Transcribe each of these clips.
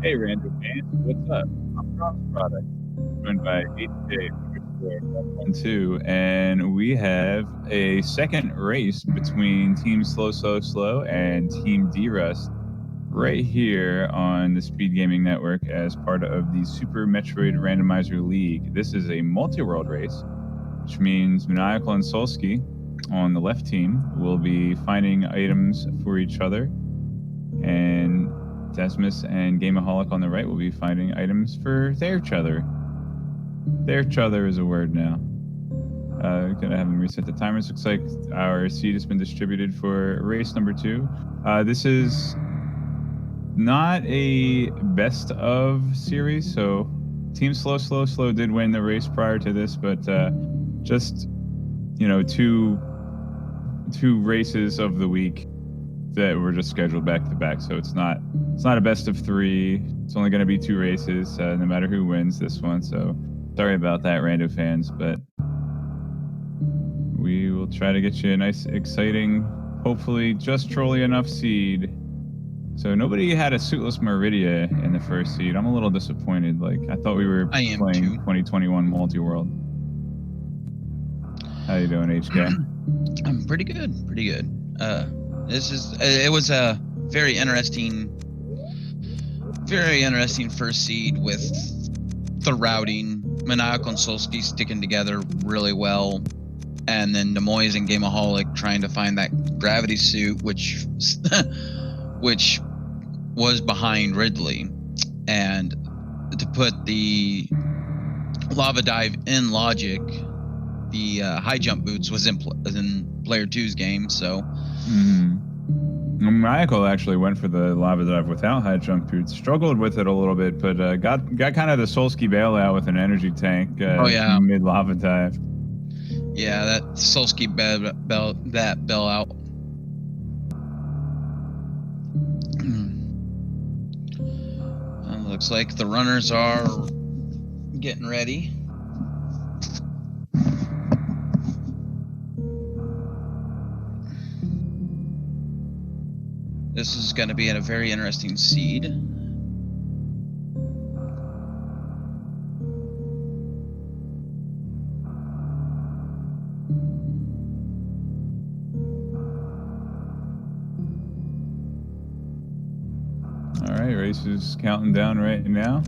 Hey, Random fans, what's up? I'm Cross Product, joined by HJ_112, and we have a second race between Team Slow Slow Slow and Team DeRust right here on the Speed Gaming Network as part of the Super Metroid Randomizer League. This is a multi-world race, which means Maniacal and Solsky on the left team will be finding items for each other, and Desmus and Gameaholic on the right will be finding items for their chother. Their chother is a word now. Gonna have them reset the timers. Looks like our seed has been distributed for race number 2. This is not a best of series, so Team Slow Slow Slow did win the race prior to this, but just two races of the week that were just scheduled back to back, so it's not a best of 3. It's only going to be 2 races, no matter who wins this one. So sorry about that, Rando fans, but we will try to get you a nice, exciting, hopefully just trolly enough seed. So nobody had a suitless Meridia in the first seed. I'm a little disappointed. Like, I thought we were playing 2021 multi-world. How you doing, HK? I'm pretty good. It was a very interesting first seed with the routing, Maniacal and Solsky sticking together really well, and then Nemoys and Gameaholic trying to find that gravity suit, which was behind Ridley, and to put the lava dive in logic, the high jump boots was in player 2's game, so. Maniacal actually went for the lava dive without high jump boots. Struggled with it a little bit, but got kind of the Solsky bailout with an energy tank mid lava dive. Yeah, that Solsky bailout. Looks like the runners are getting ready. This is going to be a very interesting seed. All right, races counting down right now.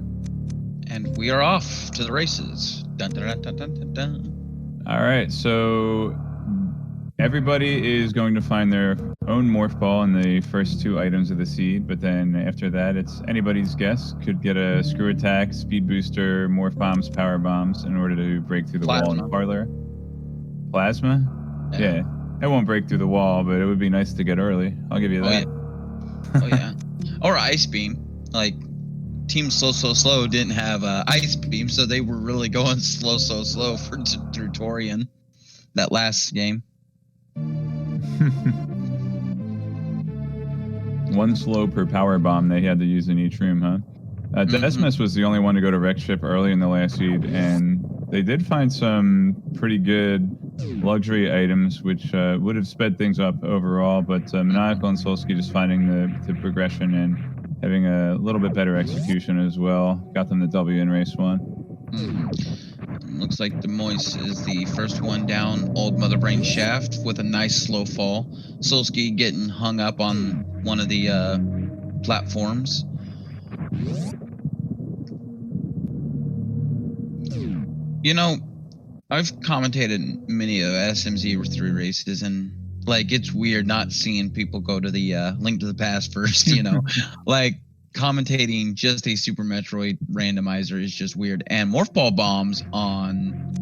And we are off to the races. Dun, dun, dun, dun, dun, dun. All right, so everybody is going to find their own morph ball in the first 2 items of the seed, but then after that, it's anybody's guess. Could get a screw attack, speed booster, morph bombs, power bombs in order to break through the wall in the parlor. Plasma? Yeah. It won't break through the wall, but it would be nice to get early. I'll give you that. Oh, yeah. Or Ice Beam. Like, Team Slow Slow Slow didn't have Ice Beam, so they were really going slow through Torian that last game. One slow per power bomb they had to use in each room, huh? Desmus was the only one to go to Wreck Ship early in the last seed, and they did find some pretty good luxury items, which would have sped things up overall, but Maniacal and Solsky just finding the progression and having a little bit better execution as well. Got them the W in race 1. Looks like Demois is the first one down Old Mother Brain shaft with a nice slow fall. Solsky getting hung up on one of the platforms. You know, I've commentated many of SMZ3 races, and like, it's weird not seeing people go to the Link to the Past first, like, commentating just a Super Metroid randomizer is just weird. And Morph Ball bombs on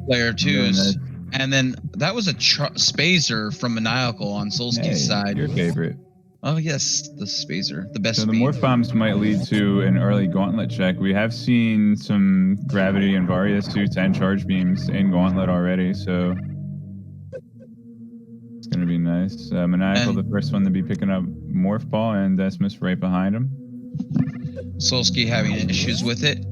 player 2's, and then that was a Spazer from Maniacal on Solsky's side. Your favorite. Oh yes, the Spazer, the best. So the morph bombs might lead to an early gauntlet check. We have seen some gravity and Varia suits and charge beams in gauntlet already, so it's going to be nice. Maniacal, the first one to be picking up morph ball, and Desmus right behind him. Solsky having issues with it.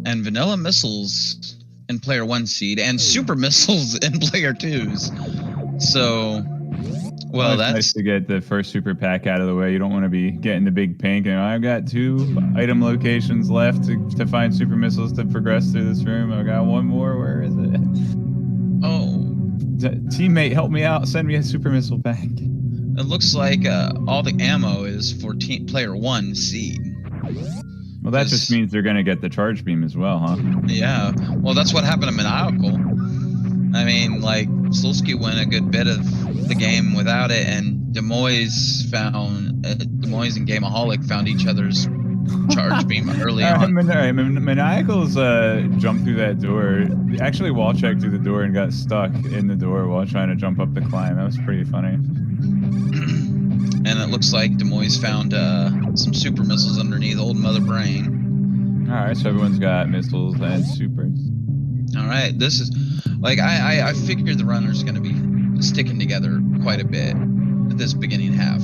And Vanilla Missiles in player 1 seed and super missiles in player 2's. So, well, it's nice to get the first super pack out of the way. You don't want to be getting the big pink. And I've got 2 item locations left to find super missiles to progress through this room. I've got 1 more. Where is it? Oh. Teammate, help me out. Send me a super missile pack. It looks like all the ammo is for player 1 seed. Well, that just means they're going to get the charge beam as well, huh? Yeah. Well, that's what happened to Maniacal. I mean, like, Solsky went a good bit of the game without it, and Des Moines and Gameaholic found each other's charge beam early on. Maniacal's jumped through that door. Actually, wall checked through the door and got stuck in the door while trying to jump up the climb. That was pretty funny. And it looks like Des Moines found some super missiles underneath Old Mother Brain. All right, so everyone's got missiles and supers. All right, this is like I figured the runner's going to be sticking together quite a bit at this beginning half.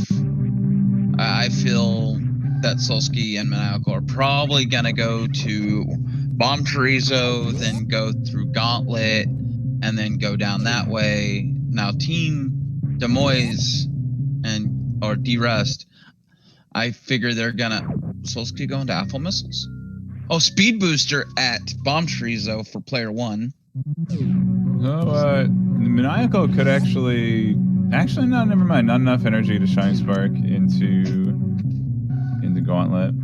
I feel that Solsky and Maniacal are probably going to go to Bomb Chorizo, then go through Gauntlet, and then go down that way. Now, Team Des Moines or DeRust, I figure they're going to Solsky going to Apple Missiles. Oh, Speed Booster at Bomb Chorizo for player 1. Oh, Maniacal could actually no, never mind. Not enough energy to Shine Spark into Gauntlet.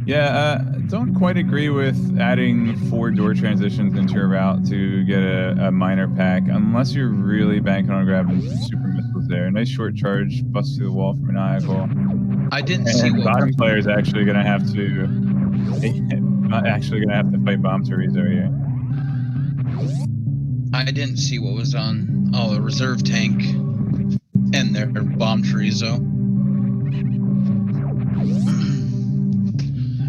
Yeah, don't quite agree with adding 4 door transitions into your route to get a minor pack, unless you're really banking on grabbing super missiles there. Nice short charge, bust through the wall for Maniacal. I didn't see what bottom player is actually going to have to. Not actually going to have to fight Bomb Chorizo here. I didn't see what was on. Oh, a reserve tank in there, Bomb Chorizo.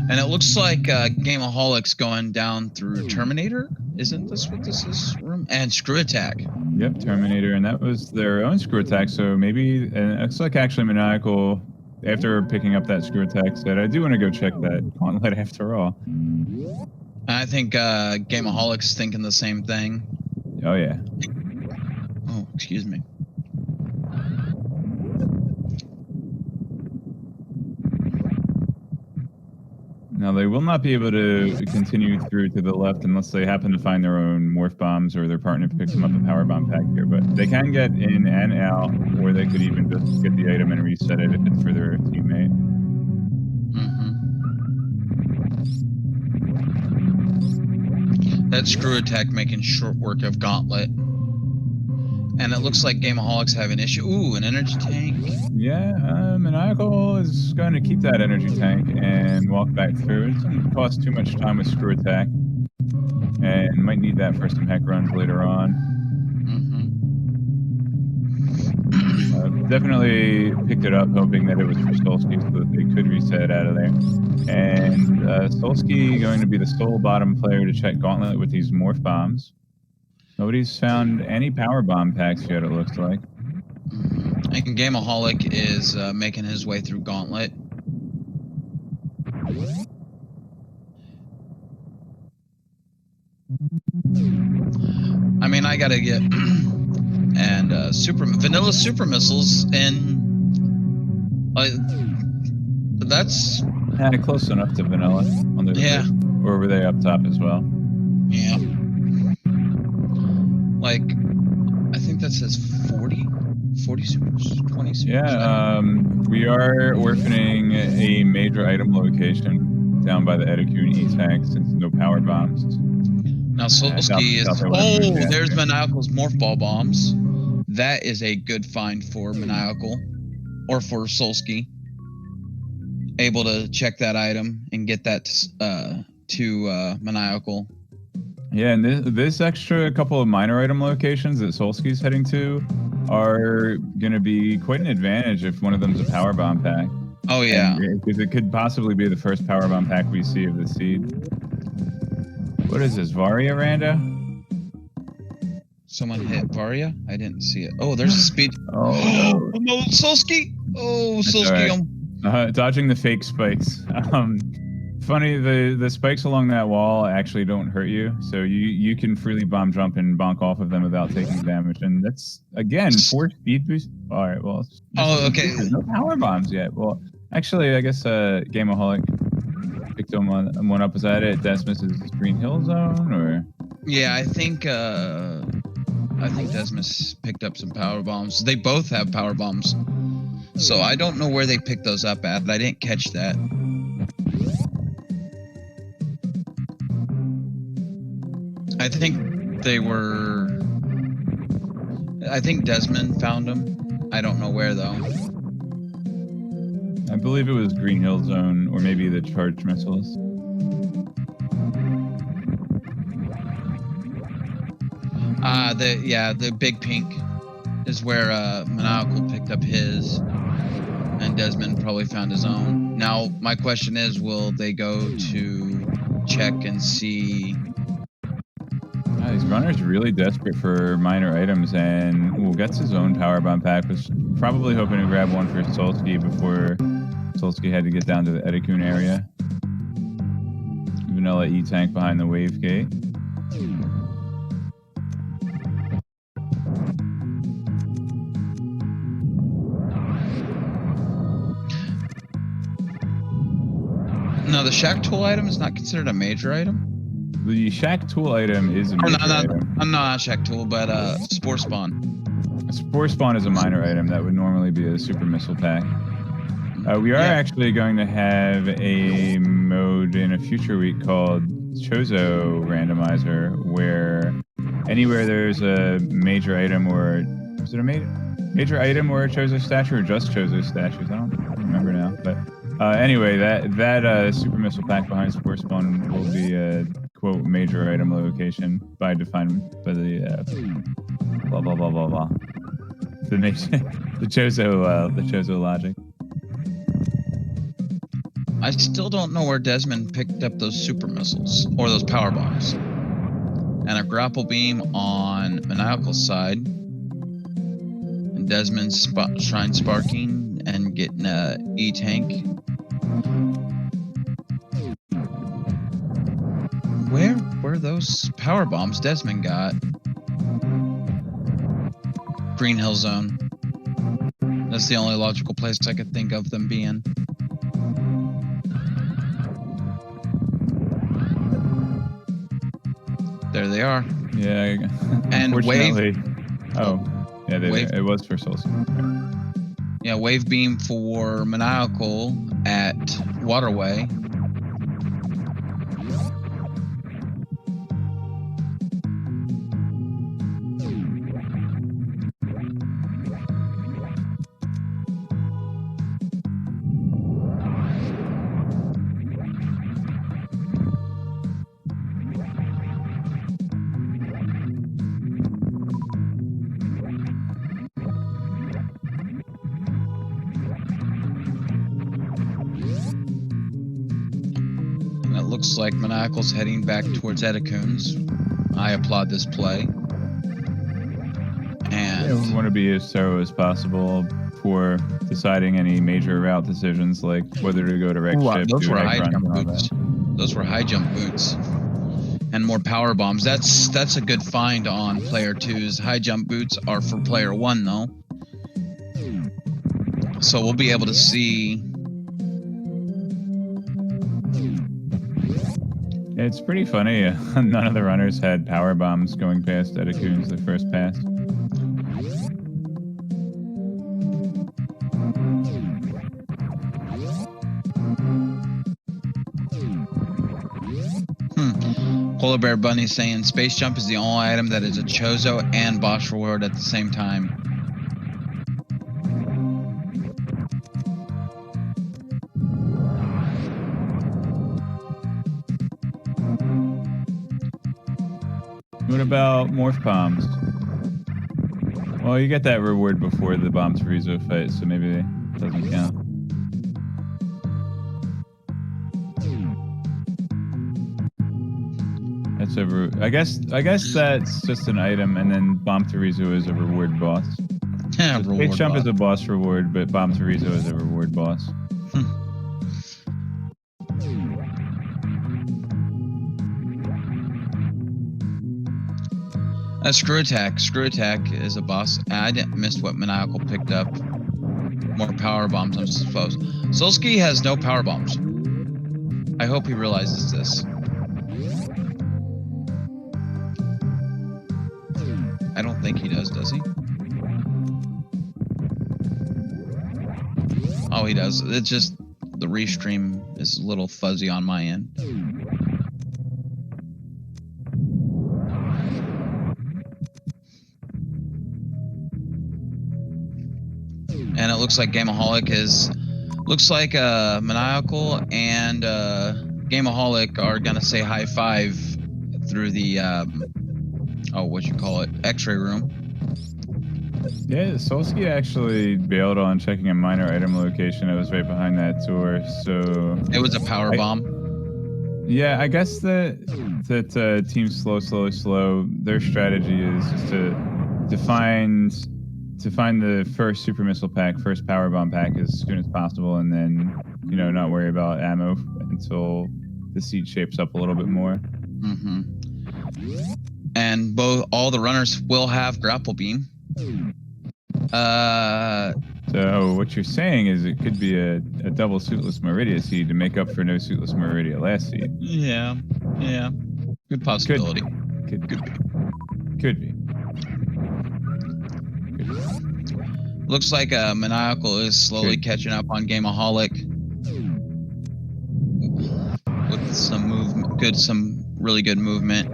And it looks like Gameaholic's going down through Terminator. Isn't this what this is? And Screw Attack. Yep, Terminator, and that was their own Screw Attack. So maybe, and it looks like actually Maniacal, after picking up that Screw Attack, said, I do want to go check that Gauntlet after all. I think Gameaholic's thinking the same thing. Oh, yeah. Oh, excuse me. Now, they will not be able to continue through to the left unless they happen to find their own morph bombs or their partner picks them up a power bomb pack here. But they can get in and out, or they could even just get the item and reset it if it's for their teammate. That Screw Attack making short work of Gauntlet. And it looks like Gameaholics have an issue. Ooh, an energy tank. Yeah, Maniacal is going to keep that energy tank and walk back through. It doesn't cost too much time with Screw Attack. And might need that for some heck runs later on. Definitely picked it up hoping that it was for Solsky so that they could reset out of there. And Solsky going to be the sole bottom player to check Gauntlet with these morph bombs. Nobody's found any power bomb packs yet, it looks like. And Gameaholic is making his way through Gauntlet. I mean, I gotta get and vanilla super missiles, and that's close enough to vanilla. Or were they up top as well? Yeah. Like, I think that says 40 supers, 20 supers. Yeah, we are orphaning a major item location down by the Edikun E-Tank since no power bombs. Now Solsky is... Oh, there's Maniacal's Morph Ball bombs. That is a good find for Maniacal, or for Solsky. Able to check that item and get that to Maniacal. Yeah, and this extra couple of minor item locations that Solsky's heading to are going to be quite an advantage if one of them's a power bomb pack. Oh, yeah. Because it could possibly be the first power bomb pack we see of the seed. What is this, Varia Rando? Someone hit Varia? I didn't see it. Oh, there's a speed. Oh, no, Solsky! Oh, Solsky. Right. Dodging the fake spikes. Funny, the spikes along that wall actually don't hurt you, so you can freely bomb jump and bonk off of them without taking damage, and that's again 4 speed boost. All right, well, Oh, okay. there's no power bombs yet. Well, actually, I guess Gameaholic picked one up. Is that it? Desmus's Green Hill Zone, or? Yeah, I think Desmus picked up some power bombs. They both have power bombs, so I don't know where they picked those up at. I didn't catch that. I think Desmond found them. I don't know where though. I believe it was Green Hill Zone, or maybe the charged missiles. The big pink is where Maniacal picked up his, and Desmond probably found his own. Now my question is, will they go to check and see? These runners really desperate for minor items, and gets his own power bomb pack. Was probably hoping to grab one for Solsky before Solsky had to get down to the Edikun area. Vanilla E-Tank behind the wave gate. No, the Shack Tool item is not considered a major item. The Shack Tool item is a major item. Not Shack Tool, but Spore Spawn. Spore Spawn is a minor item that would normally be a super missile pack. We are actually going to have a mode in a future week called Chozo Randomizer, where anywhere there's a major item, or is it a major item or a Chozo statue, or just Chozo statues? I don't remember now, but anyway, that super missile pack behind Spore Spawn will be a quote major item location defined by the blah blah blah blah blah. The Chozo logic. I still don't know where Desmond picked up those super missiles or those power bombs. And a grapple beam on Maniacal's side. And Desmond's shrine sparking and getting a E-Tank. Where were those power bombs Desmond got? Green Hill Zone. That's the only logical place I could think of them being. There they are. Yeah. And wave. Oh, yeah, it was for Souls. Yeah, wave beam for Maniacal at Waterway. Looks like Maniacal's heading back towards Edikun's. I applaud this play. And we want to be as thorough as possible for deciding any major route decisions, like whether to go to Rex Ship. Those were high jump boots. Those were high jump boots. And more power bombs. That's a good find on player 2's. High jump boots are for player 1 though. So we'll be able to see. It's pretty funny. None of the runners had power bombs going past Edikun's the first pass. Polar Bear Bunny saying Space Jump is the only item that is a Chozo and boss reward at the same time. What about morph bombs? Well, you get that reward before the bomb to Rizo fight, so maybe it doesn't count. That's I guess that's just an item, and then Bomb Terizo is a reward boss. Yeah, Space Jump is a boss reward, but Bomb Terizo is a reward boss. Screw attack. Screw attack is a boss. I didn't miss what Maniacal picked up. More power bombs, I suppose. Solsky has no power bombs. I hope he realizes this. I don't think he does he? Oh, he does. It's just the restream is a little fuzzy on my end. And it looks like Gameaholic looks like Maniacal and Gameaholic are gonna say high five through the X-ray room. Yeah, Solsky actually bailed on checking a minor item location that was right behind that door. So it was a power bomb. Yeah, I guess that Team Slow, their strategy is just to find the first super missile pack, first power bomb pack as soon as possible, and then not worry about ammo until the seat shapes up a little bit more. Mm-hmm. And all the runners will have grapple beam. So what you're saying is it could be a double suitless Meridia seed to make up for no suitless Meridia last seed. Yeah. Good possibility. Could be. Looks like Maniacal is slowly catching up on Gameaholic with some movement, some really good movement.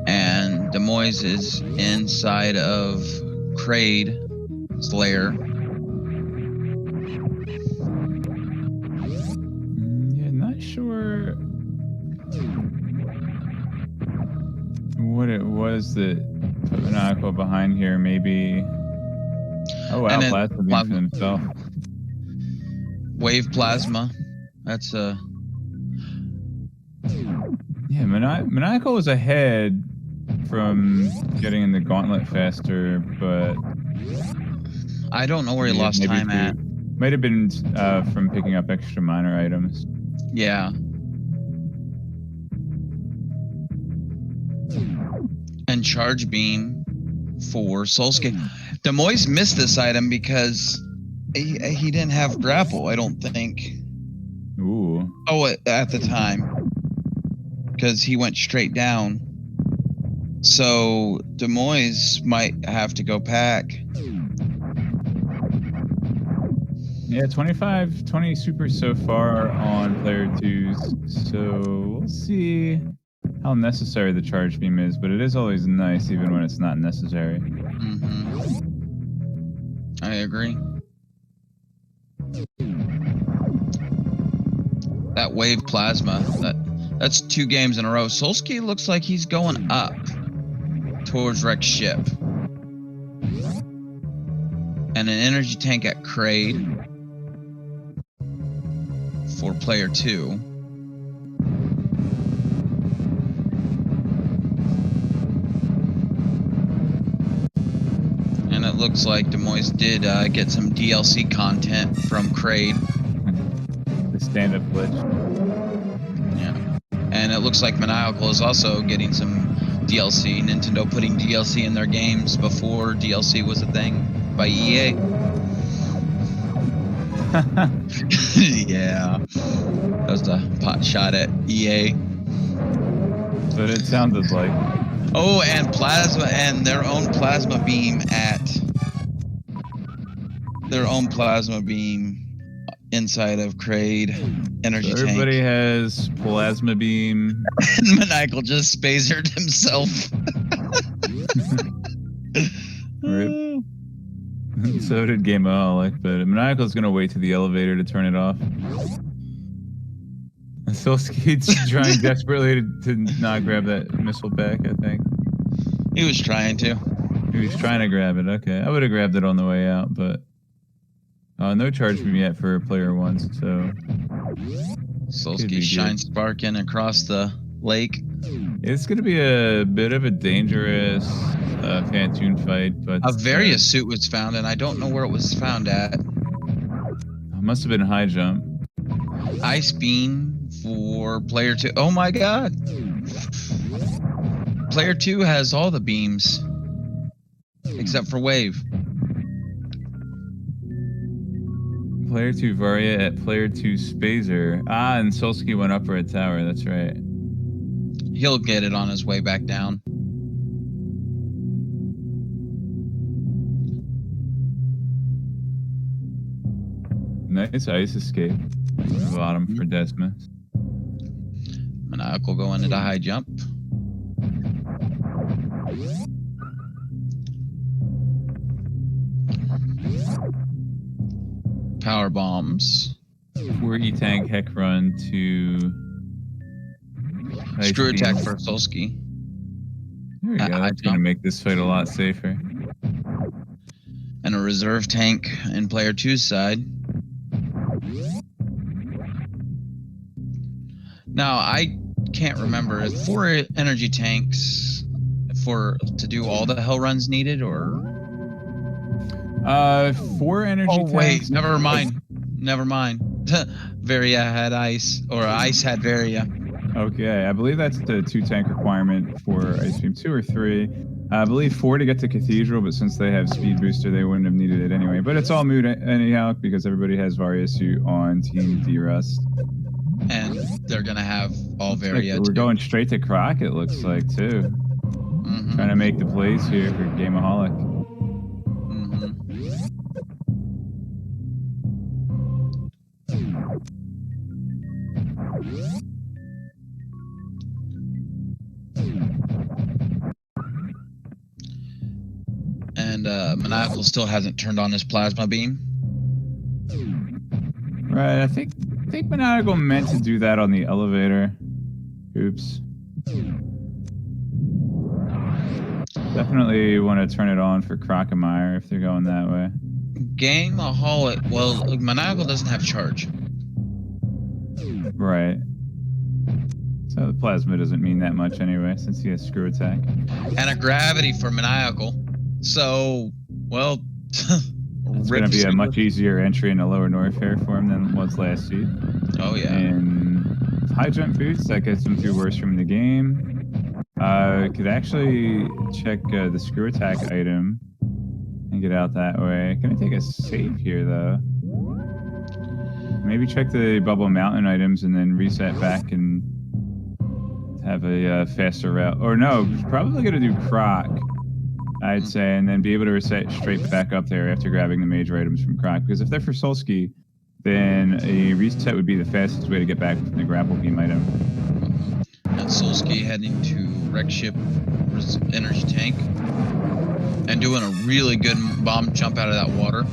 And Des Moines is inside of Kraid's lair. Yeah, not sure what it was that put Maniacal behind here. Maybe. Oh wow, plasma beam for himself. Wave plasma. That's Yeah, Maniacal was ahead from getting in the gauntlet faster, but I don't know where he lost time at. Might have been from picking up extra minor items. Yeah. And charge beam for Solsky. Des Moines missed this item because he didn't have grapple, I don't think. Ooh. Oh, at the time. Because he went straight down. So Des Moines might have to go pack. Yeah, 20 super so far on player 2s. So we'll see how necessary the charge beam is, but it is always nice even when it's not necessary. Mm-hmm. I agree. That wave plasma, that's 2 games in a row. Solsky looks like he's going up towards Rex ship. And an energy tank at Kraid for player 2. And it looks like Des Moines did get some DLC content from Kraid. The stand-up glitch. Yeah. And it looks like Maniacal is also getting some DLC. Nintendo putting DLC in their games before DLC was a thing by EA. Yeah. That was a pot shot at EA. But it sounded like. Oh, and plasma and their own plasma beam inside of Kraid energy so everybody tank. has plasma beam. And Maniacal just spacered himself. Rip. So did Gameaholic, but Maniacal's gonna wait to the elevator to turn it off. Solsky's trying desperately to not grab that missile pack, I think. He was trying to. He was trying to grab it, okay. I would have grabbed it on the way out, but no charge beam yet for player 1, so Solsky shine sparking across the lake. It's going to be a bit of a dangerous Phantoon fight, but a Various suit was found, and I don't know where it was found at. It must have been high jump. Ice beam for player 2. Oh my god! Player 2 has all the beams. Except for Wave. Player 2 Varia at player 2 Spazer. Ah, and Solsky went up for a tower. That's right. He'll get it on his way back down. Nice ice escape. Bottom for Desmus. Maniacal going into high jump. Power bombs. 4 E-Tank heck run to... Screw attack for Solsky. There we go. That's going to make this fight a lot safer. And a reserve tank in player 2's side. Now, I can't remember. 4 energy tanks to do all the hell runs needed, or... 4 energy tanks. Oh, wait. Never mind. Varia had ice, or ice had Varia. Okay, I believe that's the 2 tank requirement for Ice Beam 2 or 3. I believe 4 to get to Cathedral, but since they have Speed Booster, they wouldn't have needed it anyway. But it's all moot anyhow, because everybody has Varia suit on Team DeRust. And they're going to have all Varia. We're going straight to Croc, it looks like, too. Trying to make the plays here for Gameaholic. And Maniacal still hasn't turned on his plasma beam. Right, I think Maniacal meant to do that on the elevator. Oops. Definitely want to turn it on for Crocomire if they're going that way. Gameaholic, well, Maniacal doesn't have charge. Right. So the plasma doesn't mean that much anyway, since he has screw attack. And a gravity for Maniacal. So, well... It's going to be a much easier entry into Lower Norfair for him than was last seed. Oh, yeah. And high jump boots, that gets him through worse from the game. Could actually check the screw attack item and get out that way. Gonna take a save here, though. Maybe check the Bubble Mountain items and then reset back and have a faster route. Or no, probably gonna do Croc, I'd say, and then be able to reset straight back up there after grabbing the major items from Croc. Because if they're for Solsky, then a reset would be the fastest way to get back from the grapple beam item. And Solsky heading to Wreck Ship Energy Tank and doing a really good bomb jump out of that water.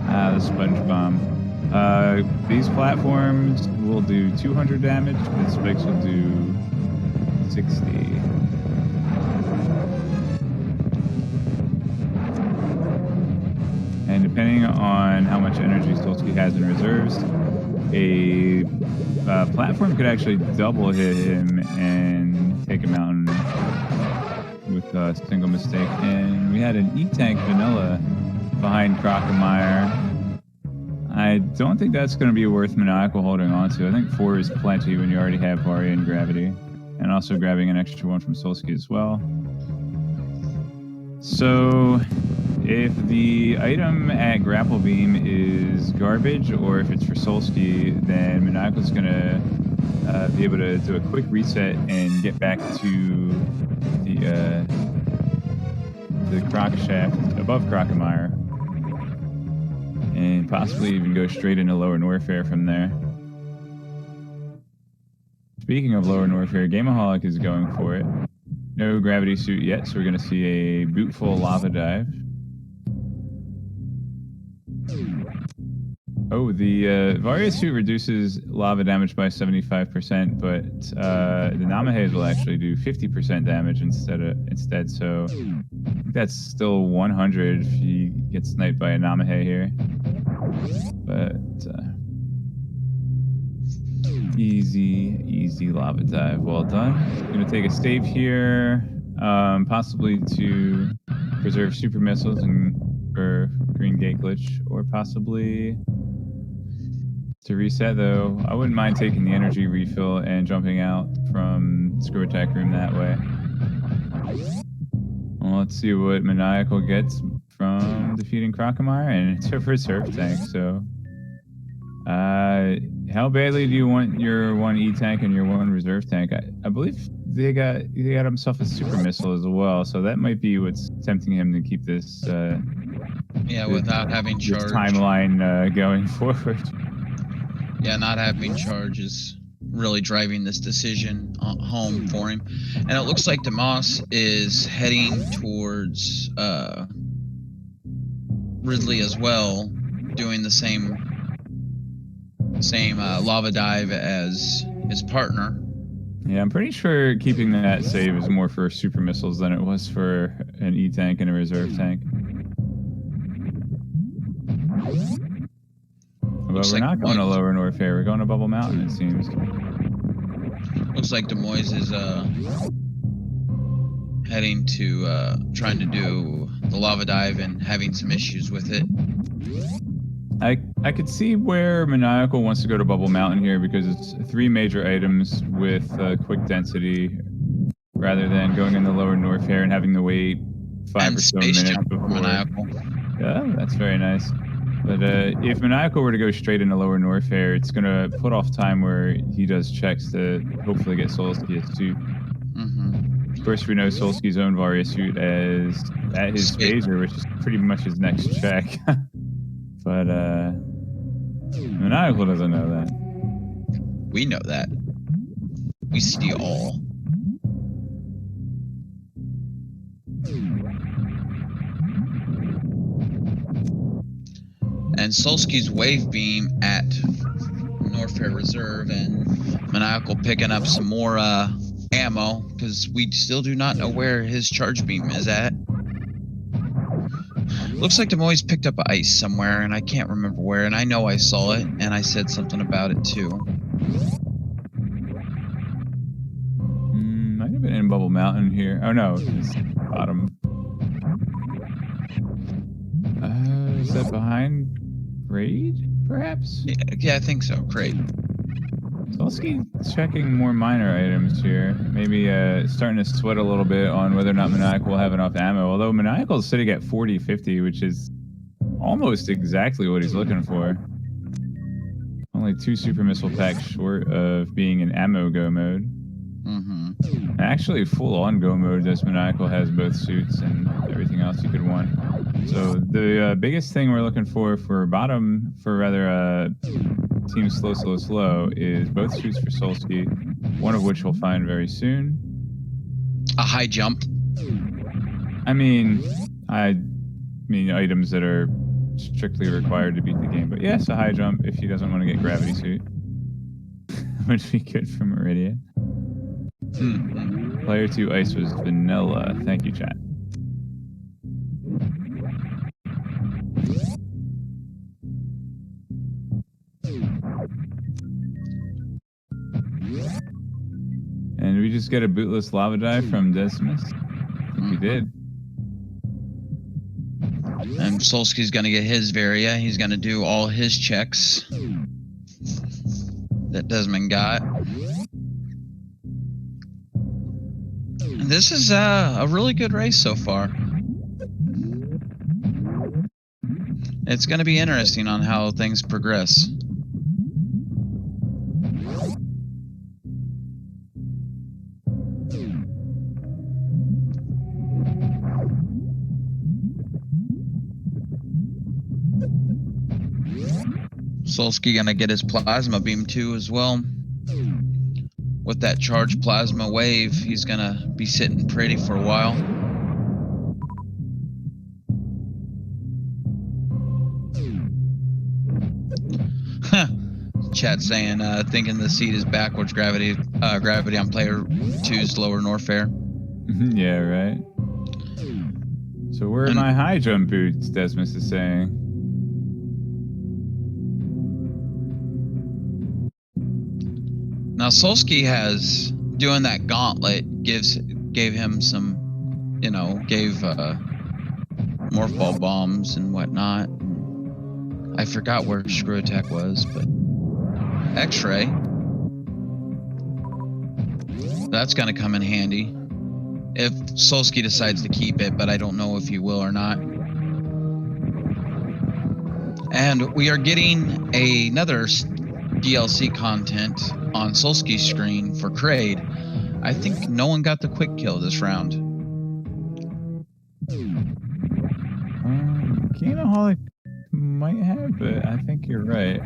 Ah, the sponge bomb. These platforms will do 200 damage, the spikes will do 60. And depending on how much energy Solsky has in reserves, a platform could actually double hit him and take him out with a single mistake. And we had an E-Tank Vanilla behind Crocomire. I don't think that's going to be worth Maniacal holding on to. I think 4 is plenty when you already have Varia and Gravity. And also grabbing an extra one from Solsky as well. So if the item at Grapple Beam is garbage, or if it's for Solsky, then Maniacal's going to be able to do a quick reset and get back to the Croc shaft above Crocomire, and possibly even go straight into Lower Norfair from there. Speaking of Lower Norfair, Gameaholic is going for it. No gravity suit yet, so we're going to see a bootful lava dive. Oh, the Varia suit reduces lava damage by 75%, but the Namahes will actually do 50% damage instead. So I think that's still 100 if he gets sniped by a Namahe here. But easy lava dive. Well done. Going to take a save here, possibly to preserve super missiles and for green gate glitch, or possibly to reset, though. I wouldn't mind taking the energy refill and jumping out from screw attack room that way. Well, let's see what Maniacal gets from defeating Crocomire, and it's a reserve tank, so... how badly do you want your one E-tank and your one reserve tank? I believe they got himself a super missile as well, so that might be what's tempting him to keep this... without having charge. This timeline going forward. Yeah, not having charge is really driving this decision home for him. And it looks like DeMoss is heading towards Ridley as well, doing the same lava dive as his partner. Yeah, I'm pretty sure keeping that save is more for super missiles than it was for an E-tank and a reserve tank. But we're not going to Lower Norfair. We're going to Bubble Mountain, it seems. Looks like Demoise is heading to trying to do the lava dive and having some issues with it. I could see where Maniacal wants to go to Bubble Mountain here because it's 3 major items with quick density rather than going in the Lower Norfair and having to wait 5 or so minutes before. Maniacal. Yeah, that's very nice. But if Maniacal were to go straight into Lower Norfair, it's going to put off time where he does checks to hopefully get Solsky a suit. Of course, we know Solsky's own Varia suit as at his phaser, which is pretty much his next check. But Maniacal doesn't know that. We know that. We see all. And Solsky's wave beam at Norfair Reserve, and Maniacal picking up some more ammo because we still do not know where his charge beam is at. Looks like Demoise picked up ice somewhere, and I can't remember where, and I know I saw it, and I said something about it too. Might have been in Bubble Mountain here. Oh no, it's bottom. Is that behind Raid, perhaps? Yeah, I think so. Crate. Solsky checking more minor items here. Maybe starting to sweat a little bit on whether or not Maniacal will have enough ammo. Although Maniacal is sitting at 40-50, which is almost exactly what he's looking for. Only 2 super missile packs short of being in ammo go mode. Actually, full-on go mode as Maniacal has both suits and everything else you could want. So the biggest thing we're looking for bottom, Team Slow is both suits for Solsky, one of which we'll find very soon. A high jump. I mean items that are strictly required to beat the game. But yes, a high jump if he doesn't want to get gravity suit. Would be good for Meridian. Player 2 ice was vanilla. Thank you, chat. And we just get a bootless lava dive from Decimus. I think we did. And Solsky's going to get his Varia. He's going to do all his checks that Desmond got. And this is a really good race so far. It's going to be interesting on how things progress. Solsky gonna get his plasma beam too as well. With that charged plasma wave, he's gonna be sitting pretty for a while. Chat saying, thinking the seat is backwards gravity on player 2's Lower Norfair. Yeah, right. So where are my high jump boots, Desmus is saying. Now Solsky has, doing that gauntlet gave him some, gave morph ball bombs and whatnot. I forgot where Screw Attack was, but X-Ray. That's gonna come in handy if Solsky decides to keep it, but I don't know if he will or not. And we are getting another DLC content on Solsky's screen for Kraid. I think no one got the quick kill this round. Gameaholic might have, but I think you're right.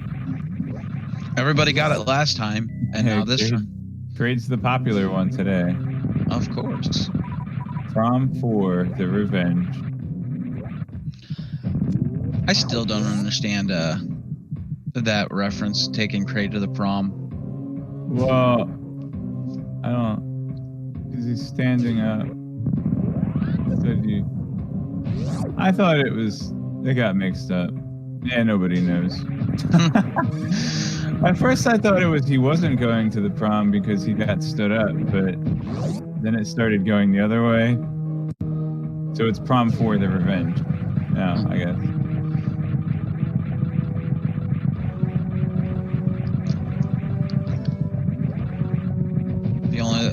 Everybody got it last time, and now this one. Kraid's the popular one today. Of course. Prom 4, The Revenge. I still don't understand that reference, taking Kraid to the prom. Well, I don't. Is he standing up? I thought it was. They got mixed up. Yeah, nobody knows. At first, I thought it was he wasn't going to the prom because he got stood up, but then it started going the other way. So it's Prom 4, The Revenge. No, I guess. The only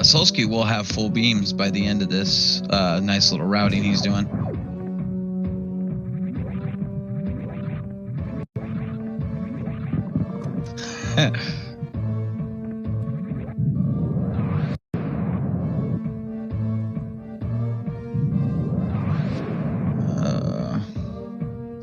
Solsky will have full beams by the end of this nice little routing he's doing.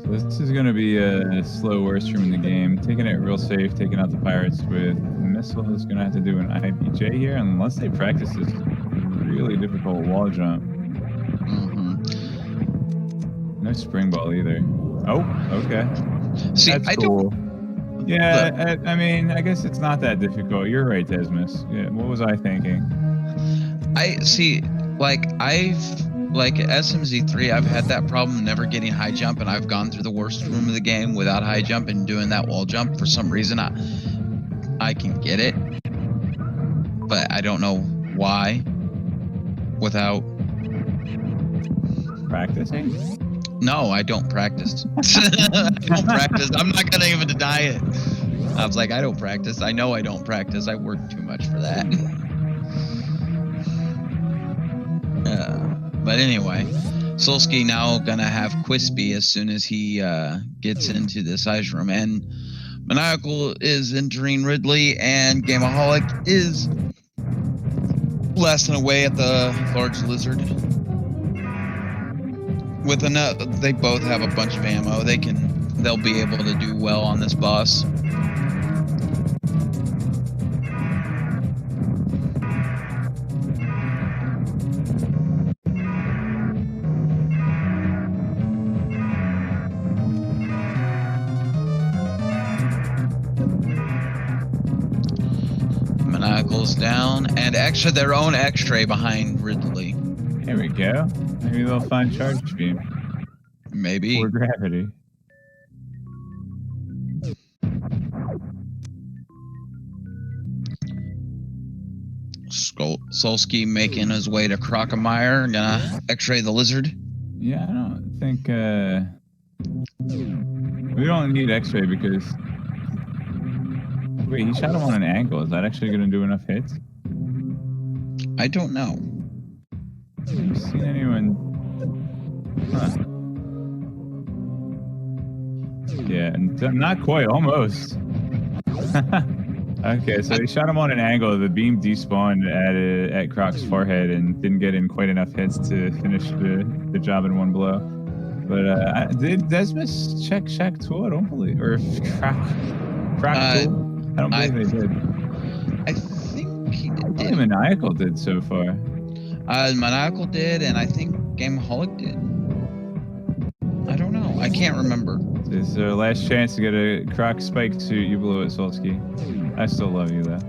So this is going to be a slow worst room in the game. Taking it real safe, taking out the pirates with missile is going to have to do an IPJ here unless they practice this really difficult wall jump. No spring ball either. Oh, okay. See, that's cool. Yeah, I mean, I guess it's not that difficult. You're right, Desmus. Yeah, what was I thinking? I see, like SMZ3, I've had that problem never getting high jump, and I've gone through the worst room of the game without high jump and doing that wall jump. For some reason, I can get it, but I don't know why without practicing. No, I don't practice. I don't practice. I'm not gonna even deny it. I was like, I don't practice. I know I don't practice. I work too much for that. But anyway, Solsky now gonna have Quispy as soon as he gets into this ice room, and Maniacal is entering Ridley, and Gameaholic is blasting away at the large lizard. With enough, they both have a bunch of ammo. They'll be able to do well on this boss. Maniacal's down, and actually their own X-ray behind Ridley. There we go. Maybe they'll find charge beam. Maybe. Or gravity. Solsky making his way to Crocomire, gonna X-ray the lizard. Yeah, I don't think we don't need X-ray because. Wait, he shot him on an angle. Is that actually going to do enough hits? I don't know. Have you seen anyone? Huh. Yeah, not quite. Almost. Okay, so he shot him on an angle. The beam despawned at Croc's forehead and didn't get in quite enough hits to finish the job in one blow. But did Desmus check Shack Tool? I don't believe. Or Croc Tool? I don't believe they did. I think he did. I Maniacal did so far. Maniacal did, and I think Gameaholic did. I don't know. I can't remember. This is our last chance to get a Croc spike suit. You blew it, Solsky. I still love you, though.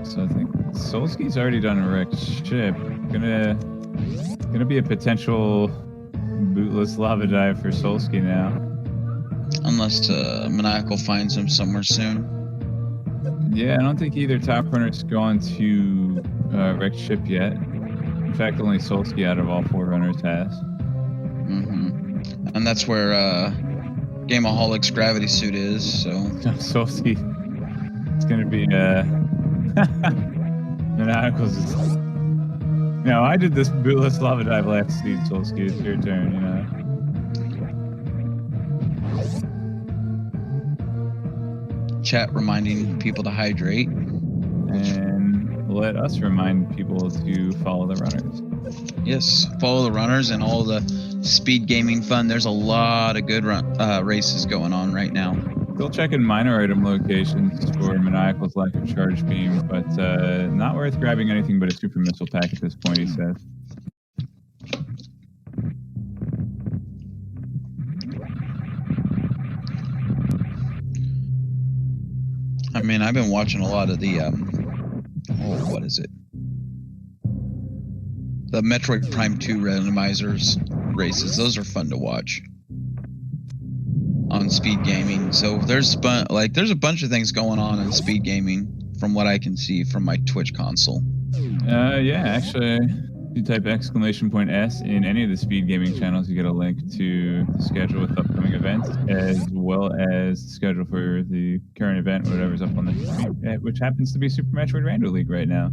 So I think Solsky's already done a wrecked ship. Gonna be a potential bootless lava dive for Solsky now. Unless Maniacal finds him somewhere soon. Yeah, I don't think either top runner's gone to wrecked ship yet. In fact, only Solsky out of all 4 runners has. And that's where Gameaholic's gravity suit is. So Solsky, it's gonna be Maniacals. No, I did this bootless lava dive last season, Solsky. It's your turn, you know. Chat reminding people to hydrate. And let us remind people to follow the runners. Yes, follow the runners and all the speed gaming fun. There's a lot of good races going on right now. Still checking minor item locations for Maniacal's lack of charge beam, but not worth grabbing anything but a super missile pack at this point, he says. I mean, I've been watching a lot of the what is it? The Metroid Prime 2 randomizers races. Those are fun to watch on speed gaming. So there's a bunch of things going on in speed gaming from what I can see from my Twitch console. Yeah, actually, you type !S in any of the speed gaming channels, you get a link to the schedule with upcoming events, as well as the schedule for the current event, whatever's up on the screen, which happens to be Super Metroid Rando League right now.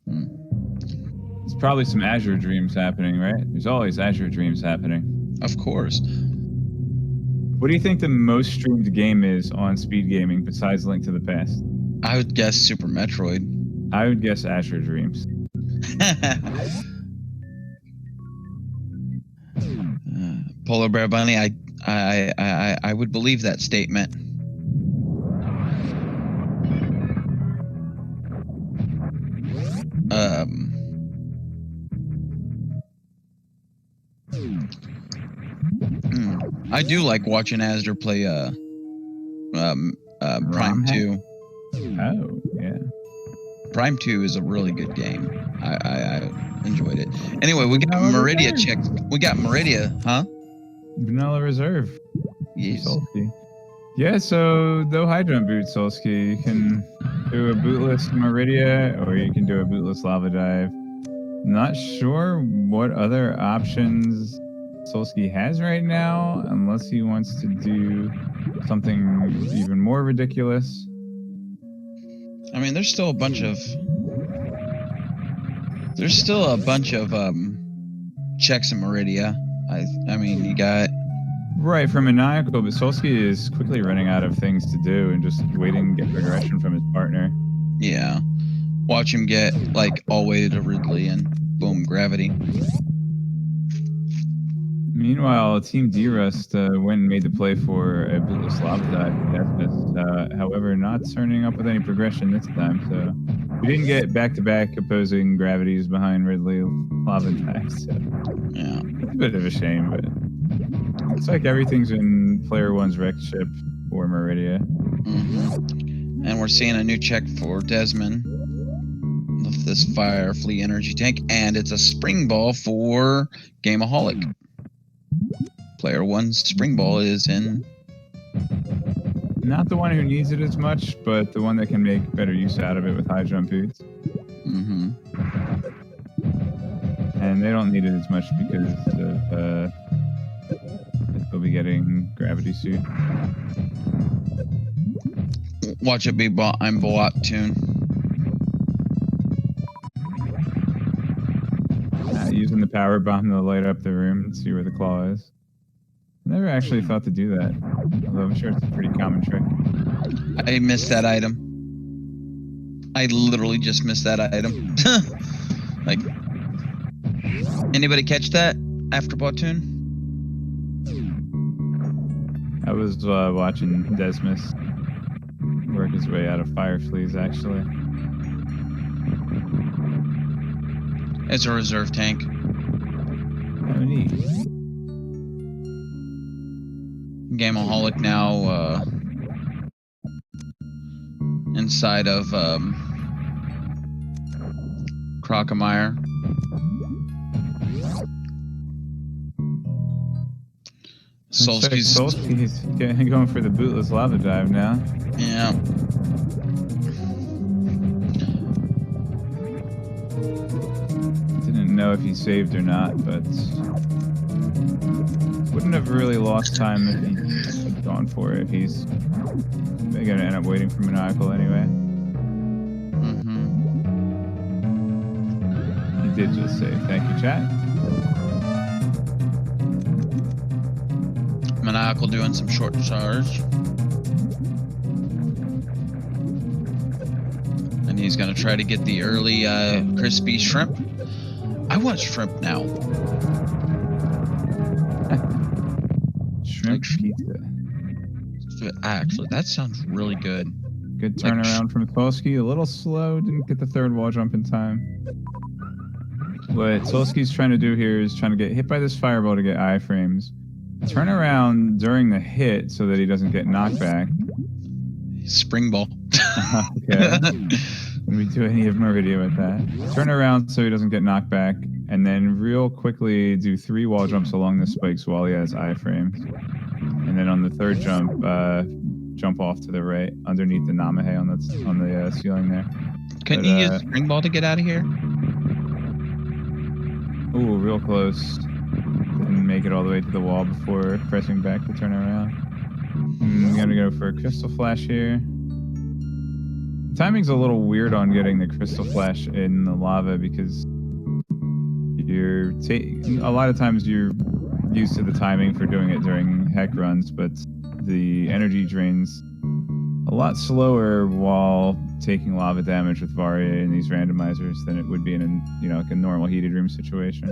There's probably some Azure Dreams happening, right? There's always Azure Dreams happening. Of course. What do you think the most streamed game is on speed gaming besides Link to the Past? I would guess Super Metroid. I would guess Azure Dreams. Polar Bear Bunny, I would believe that statement. I do like watching Asder play Prime 2. Oh, yeah. Prime 2 is a really good game. I enjoyed it. Anyway, we got Meridia checked. We got Meridia, huh? Vanilla Reserve. Yes. Solsky. Yeah, so the high jump boot, Solsky. You can do a bootless Meridia, or you can do a bootless lava dive. Not sure what other options Solsky has right now, unless he wants to do something even more ridiculous. I mean, there's still a bunch of checks in Meridia. I mean, you got right from Maniacal, but Solsky is quickly running out of things to do and just waiting to get progression from his partner. Yeah, watch him get like all way to Ridley and boom, gravity. Meanwhile, Team DeRust went and made the play for a bootless lava dive. However, not turning up with any progression this time. So we didn't get back-to-back opposing gravities behind Ridley lava dives. So Yeah, it's a bit of a shame, but looks like everything's in Player One's wrecked ship for Meridia. And we're seeing a new check for Desmond with this Fire Flea energy tank, and it's a spring ball for Gameaholic. Player One's spring ball is in. Not the one who needs it as much, but the one that can make better use out of it with high jump boots. And they don't need it as much because of they'll be getting gravity suit. Watch it be I'm Boat tune. Using the power bomb to light up the room and see where the claw is. Never actually thought to do that, although I'm sure it's a pretty common trick. I missed that item. I literally just missed that item. Like, anybody catch that after Bottoon? I was watching Desmus work his way out of Fire Fleas, actually. It's a reserve tank. Oh, neat. Gameaholic now inside of Crocomire. Solsky's going for the bootless lava dive now. Yeah. if he saved or not, but wouldn't have really lost time if he had gone for it. He's going to end up waiting for Maniacal anyway. He did just save. Thank you, chat. Maniacal doing some short charge. And he's going to try to get the early crispy shrimp. I want shrimp now. Shrimp pizza. Actually, that sounds really good. Good turnaround from Solsky. A little slow. Didn't get the third wall jump in time. What Solsky's trying to do here is trying to get hit by this fireball to get iframes. Turn around during the hit so that he doesn't get knocked back. Spring ball. Okay. Can we do any more video with that? Turn around so he doesn't get knocked back, and then real quickly do 3 wall jumps along the spikes while he has iframes. And then on the third jump, jump off to the right underneath the Namahe on the ceiling there. Couldn't you use spring ball to get out of here? Ooh, real close. Didn't make it all the way to the wall before pressing back to turn around. I'm gonna go for a crystal flash here. Timing's a little weird on getting the crystal flash in the lava because a lot of times you're used to the timing for doing it during heck runs, but the energy drains a lot slower while taking lava damage with Varia in these randomizers than it would be in like a normal heated room situation.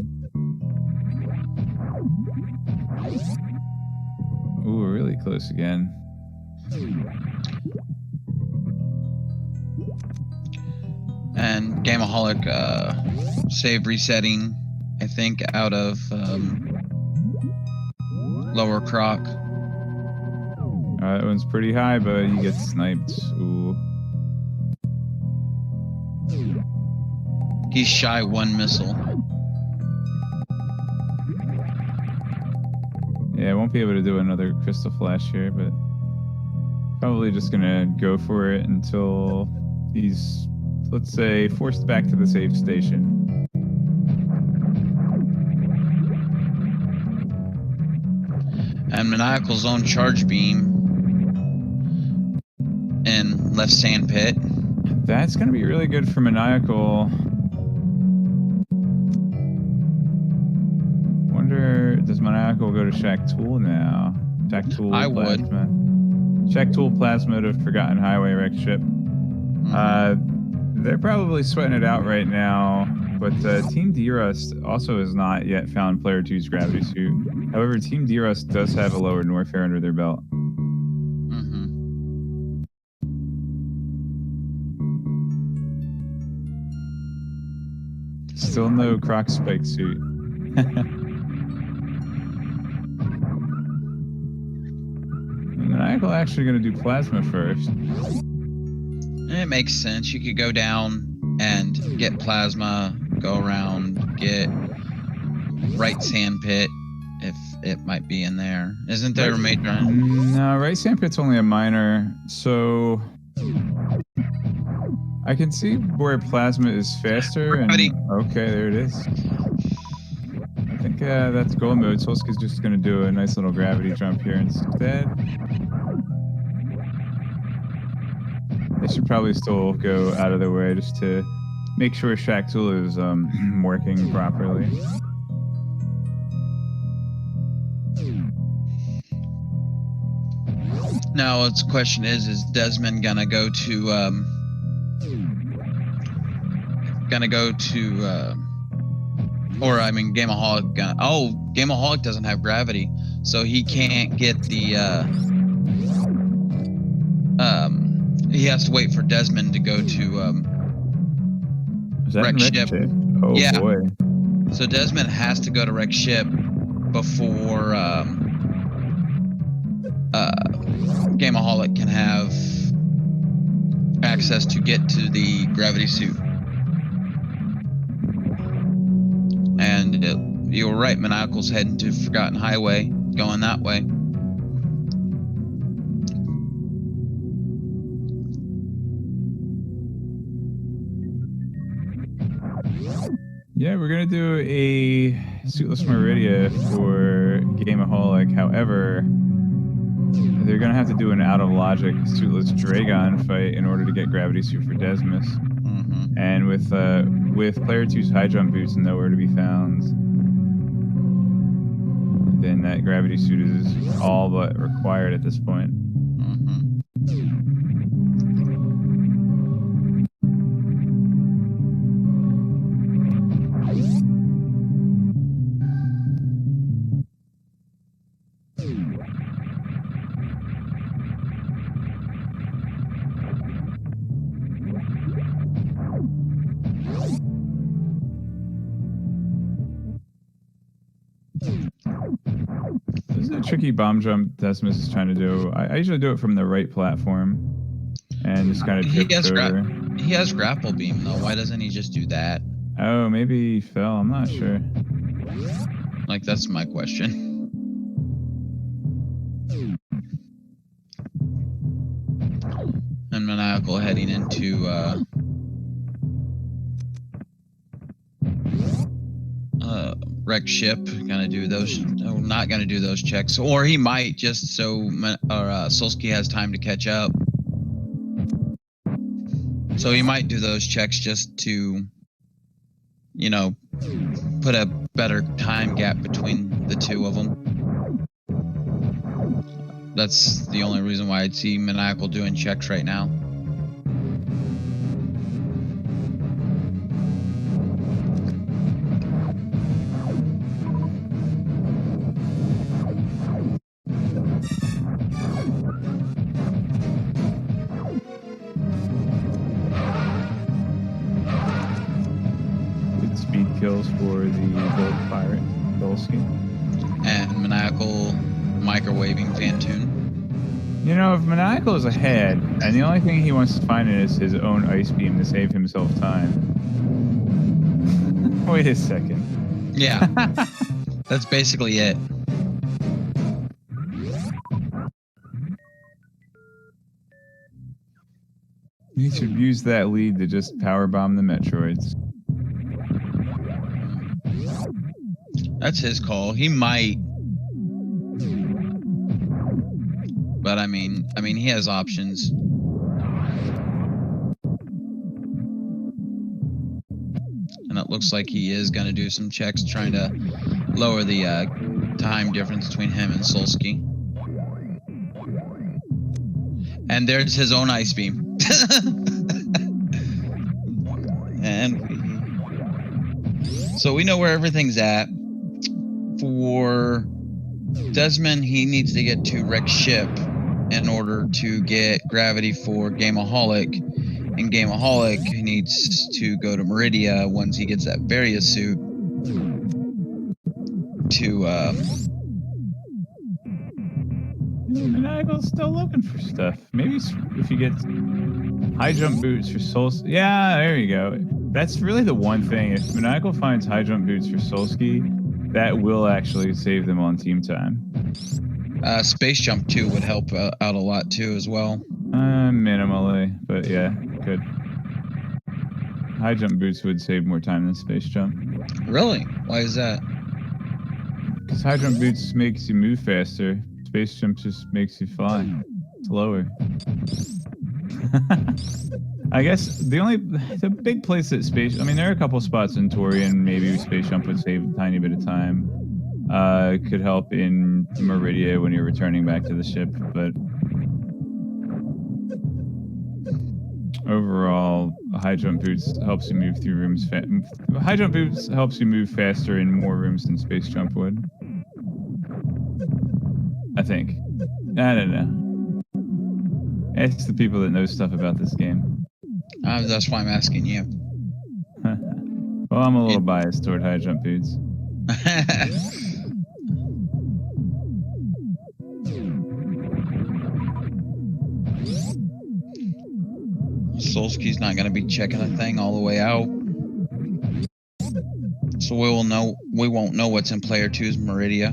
Ooh, we're really close again. And Gameaholic save resetting, I think, out of lower croc. That one's pretty high, but he gets sniped. Ooh. He's shy 1 missile. Yeah, I won't be able to do another crystal flash here, but probably just gonna go for it until he's, let's say, forced back to the safe station. And Maniacal's own charge beam in left sand pit. That's gonna be really good for Maniacal. Wonder, does Maniacal go to Shack Tool now? Shack Tool I Plasma. Shack Tool Plasma to Forgotten Highway wreck ship. They're probably sweating it out right now, but Team DeRust also has not yet found Player 2's gravity suit. However, Team DeRust does have a lowered warfare under their belt. Still no Croc Spike suit. Maniacal actually going to do Plasma first. It makes sense. You could go down and get Plasma, go around, get right sand pit, if it might be in there. Isn't there a major? No, right sand pit's only a minor, so I can see where Plasma is faster. And, okay, there it is. I think that's goal mode. Solska's just going to do a nice little gravity jump here instead. They should probably still go out of their way just to make sure Shack Tool is working properly. Now, the question is Desmond gonna go to Gameaholic gonna, Gameaholic doesn't have gravity, so he can't get the he has to wait for Desmond to go to wreck ship. Oh yeah. Boy. So Desmond has to go to wreck ship before Gameaholic can have access to get to the gravity suit. And you were right, Maniacal's heading to Forgotten Highway, going that way. Yeah, we're gonna do a suitless Meridia for Gameaholic. However, they're gonna have to do an out of logic suitless Dragon fight in order to get Gravity Suit for Desmus. Mm-hmm. And with player 2's high jump boots nowhere to be found, then that Gravity Suit is all but required at this point. Mm-hmm. This is a tricky bomb jump Desmus is trying to do. I usually do it from the right platform and just kind of drift over. He has grapple beam though. Why doesn't he just do that? Oh, maybe he fell. I'm not sure. Like, that's my question. And Maniacal heading into wreck ship. Gonna do those. No, not gonna do those checks, or he might just so Solsky has time to catch up. So he might do those checks just to, you know, put a better time gap between the two of them. That's the only reason why I'd see Maniacal doing checks right now. Good speed kills for the gold pirate, Dolsky. And Maniacal microwaving Fantoon. You know, if Maniacal is ahead, and the only thing he wants to find is his own ice beam to save himself time. Wait a second. Yeah. That's basically it. He should use that lead to just powerbomb the Metroids. That's his call. He might. But I mean he has options. And it looks like he is going to do some checks trying to lower the time difference between him and Solsky. And there's his own ice beam. And so we know where everything's at. For Desmond, he needs to get to wreck ship in order to get gravity for Gameaholic. And Gameaholic needs to go to Meridia once he gets that Varia suit to Maniacal's still looking for stuff. Maybe if you get high jump boots for Solsky. Yeah, there you go. That's really the one thing. If Maniacal finds high jump boots for Solsky, that will actually save them on team time. Space Jump 2 would help out a lot too as well. Minimally, but yeah, good. High jump boots would save more time than space jump. Really? Why is that? Because high jump boots makes you move faster. Space jump just makes you fly slower. I guess the big place that space, I mean, there are a couple spots in Torian, maybe space jump would save a tiny bit of time. Could help in Meridia when you're returning back to the ship, but overall, high jump boots helps you move through rooms. High jump boots helps you move faster in more rooms than space jump would. I think. I don't know. Ask the people that know stuff about this game. That's why I'm asking you. Well, I'm a little biased toward high jump boots. Solsky's not going to be checking a thing all the way out. So we won't know what's in player 2's Meridia.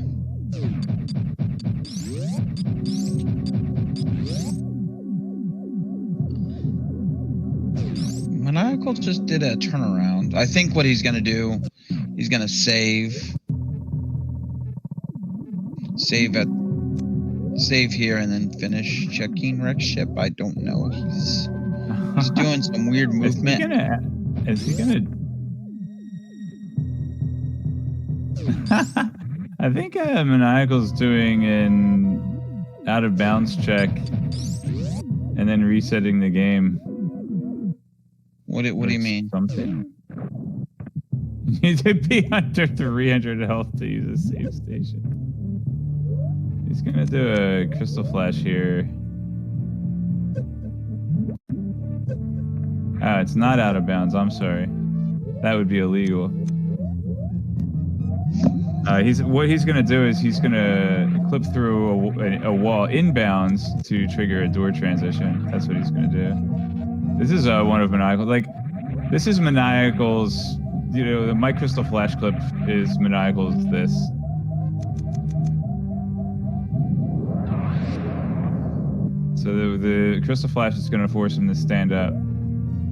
Maniacal just did a turnaround. times. I think what he's gonna do, he's gonna save here and then finish checking wreck ship. I don't know. He's doing some weird movement. Is he gonna? I think Maniacal's doing an out of bounds check and then resetting the game. What do you mean? Something. You need to be under 300 health to use a save station. He's gonna do a crystal flash here. Ah, it's not out of bounds. I'm sorry. That would be illegal. What he's gonna do is he's gonna clip through a wall inbounds to trigger a door transition. That's what he's gonna do. This is one of Maniacal's. Like, this is Maniacal's. You know, my crystal flash clip is Maniacal's. This. So the crystal flash is gonna force him to stand up,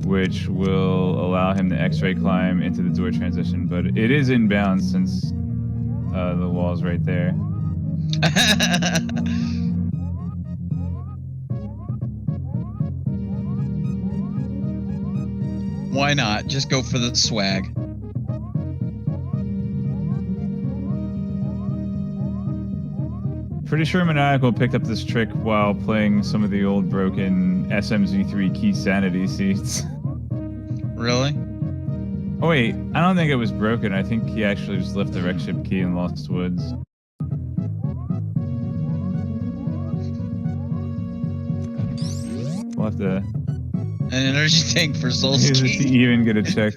which will allow him to X-ray climb into the door transition. But it is inbounds since the wall's right there. Why not? Just go for the swag. Pretty sure Maniacal picked up this trick while playing some of the old broken SMZ3 key sanity seats. Really? Oh wait, I don't think it was broken. I think he actually just left the wreck ship key in Lost Woods. We'll have to... An energy tank for Soul's Key. Is he even gonna check...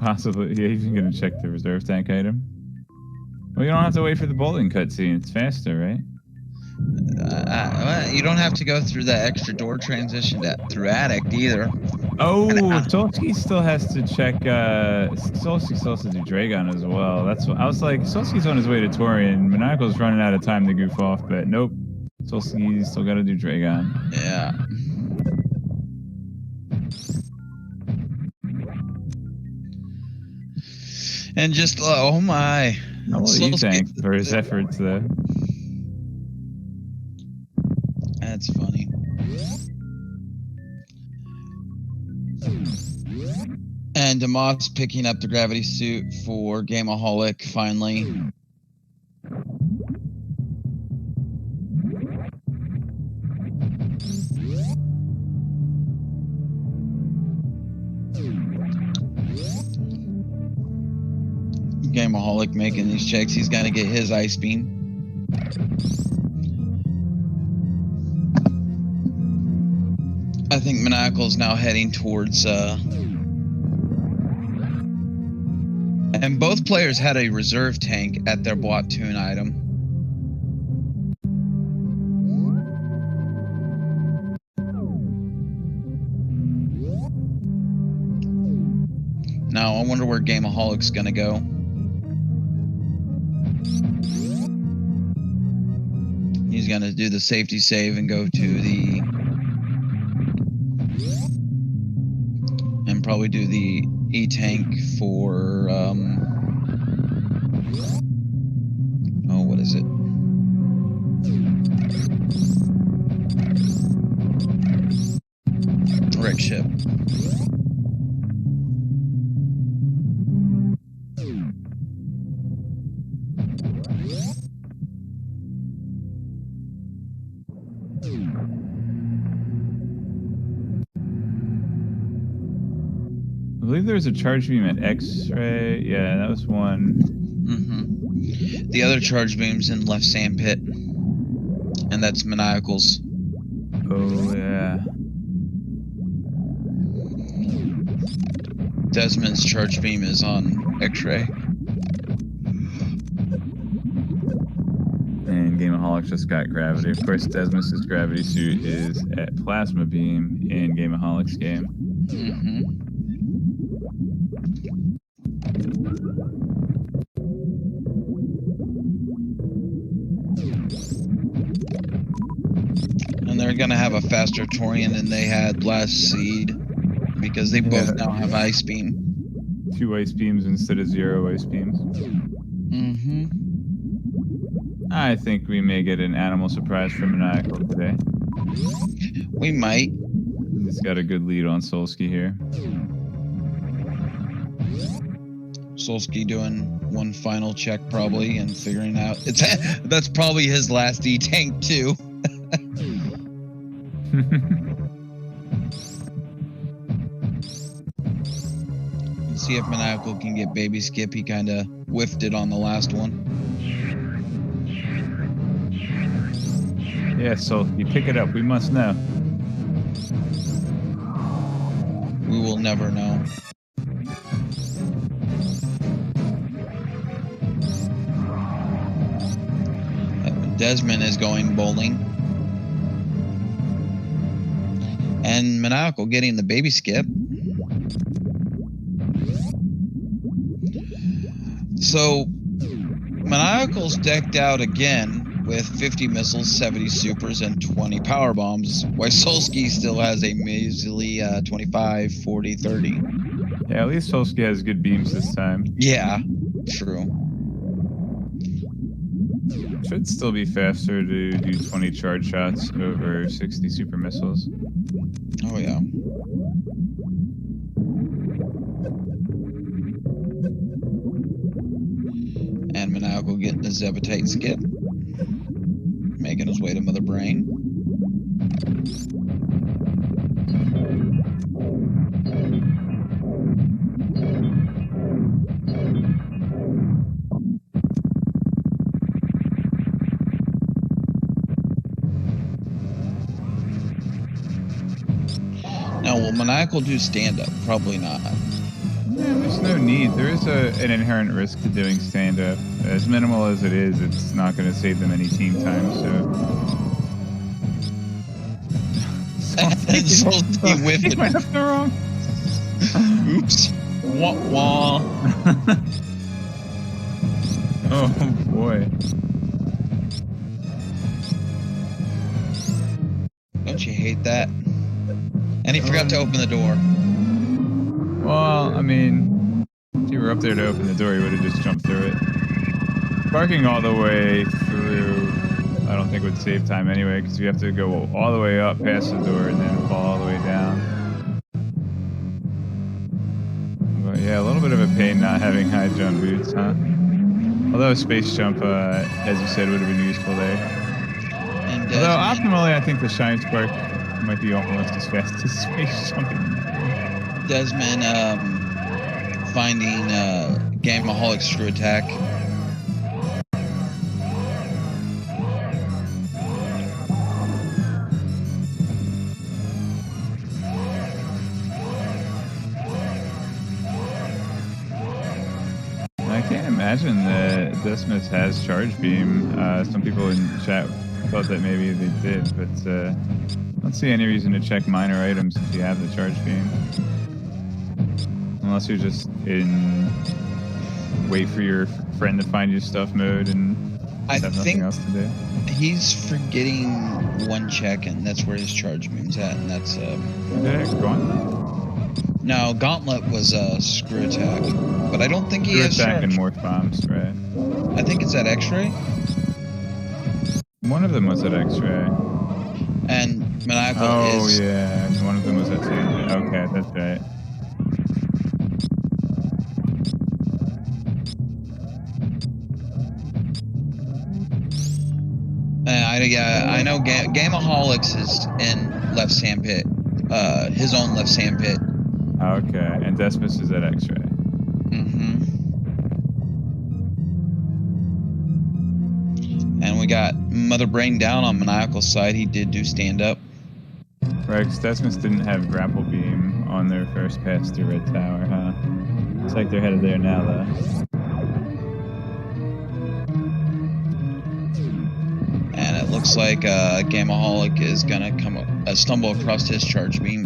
Possibly, yeah, he's even gonna check the reserve tank item. Well, you don't have to wait for the bowling cutscene. It's faster, right? You don't have to go through that extra door transition through Addict either. Oh, Solsky still has to check. Solsky still has to do Dragon as well. That's what I was like. Solsky's on his way to Torian. Maniacal's running out of time to goof off, but nope. Solsky's still got to do Dragon. Yeah. And just oh my. How will you thank for his efforts though? That's funny. And DeMoss picking up the gravity suit for Gameaholic finally. Gameaholic making these checks. He's got to get his ice beam. I think Maniacal's now heading towards and both players had a reserve tank at their Blot-Toon item. Now I wonder where Gameaholic's gonna go. He's gonna do the safety save and go to the and probably do the E-tank for oh, what is it? Wreck ship. I believe there was a charge beam at X-ray. Yeah, that was one. Mm-hmm. The other charge beam's in left sand pit, and that's Maniacal's. Oh yeah. Desmond's charge beam is on X-ray. And Gameaholic just got gravity. Of course, Desmond's gravity suit is at plasma beam in Gameaholic's game. Mm-hmm. they're gonna have a faster Torian than they had last seed because they both now have Ice Beam. 2 ice beams instead of 0 ice beams. Mm-hmm. I think we may get an animal surprise from Maniacal today. We might. He's got a good lead on Solsky here. Solsky doing one final check probably and figuring out that's probably his last E-tank too. See if Maniacal can get Baby Skip. He kind of whiffed it on the last one. Yeah, Solsky, pick it up. We must know. We will never know. Desmond is going bowling. And Maniacal getting the Baby Skip. So, Maniacal's decked out again with 50 missiles, 70 supers, and 20 power bombs, while Solsky still has a measly 25, 40, 30. Yeah, at least Solsky has good beams this time. Yeah, true. Should still be faster to do 20 charge shots over 60 super missiles. Oh, yeah. And Maniacal getting the Zevitite skip. Making his way to Mother Brain. Now, will Maniacal do stand-up? Probably not. Yeah, there's no need. There is an inherent risk to doing stand-up. As minimal as it is, it's not going to save them any team time, so... Solsky whiffed it. He went up the wrong... Oops. Wah wah. Oh, boy. Don't you hate that? And he forgot to open the door. Well, I mean, if you were up there to open the door, you would have just jumped through it. Parking all the way through, I don't think would save time anyway, because you have to go all the way up past the door and then fall all the way down. But yeah, a little bit of a pain not having high jump boots, huh? Although space jump, as you said, would have been useful there. And Although optimally, I think the Shine Spark might be almost as fast as space jumping. Desmond finding Gamaholic Screw Attack. I can't imagine that Desmond has Charge Beam. Some people in chat thought that maybe they did, but I don't see any reason to check minor items if you have the Charge Beam. Unless you're just in wait for your friend to find you stuff mode and have nothing else to do. He's forgetting one check, and that's where his Charge Beam's at, and that's Gauntlet? No, Gauntlet was Screw Attack, but I don't think he has Screw Attack Charge. and Morph Bombs, right? I think it's at X-Ray. One of them was at X-Ray. And Maniacal is... Oh, yeah. One of them was at X-Ray. Okay, that's right. I know Gamaholics is in left sandpit. His own left sandpit. Okay, and Desmus is at X-Ray. Mm-hmm. And we got Mother Brain down on Maniacal's side. He did do stand-up. Right, because Desmus didn't have Grapple Beam on their first pass through Red Tower, huh? Looks like they're headed there now, though. And it looks like Gamaholic is gonna stumble across his Charge Beam.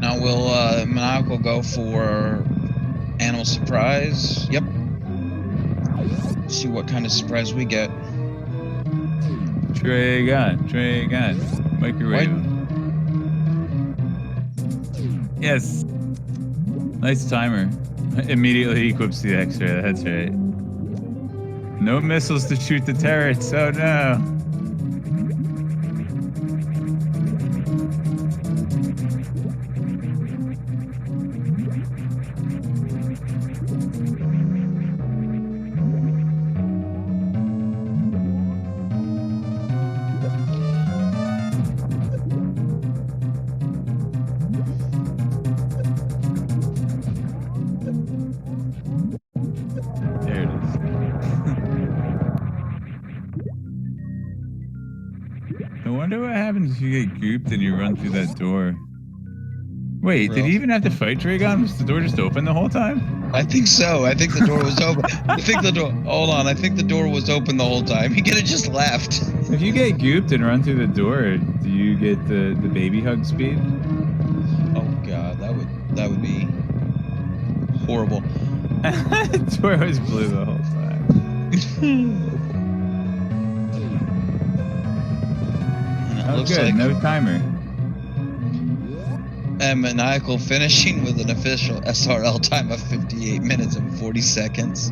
Now will Maniacal go for Animal Surprise? Yep. See what kind of surprise we get. Dragon. Microwave. Yes. Nice timer. Immediately equips the extra. That's right. No missiles to shoot the turrets. Oh no. There it is. I wonder what happens if you get gooped and you run through that door. Wait, did he even have to fight Dragon? Was the door just open the whole time? I think so. I think the door was open. Hold on. I think the door was open the whole time. He could have just left. If you get gooped and run through the door, do you get the baby hug speed? Oh god, that would be horrible. The door was blue the whole time. And it Oh, looks good. like No timer. and Maniacal finishing with an official SRL time of 58 minutes and 40 seconds.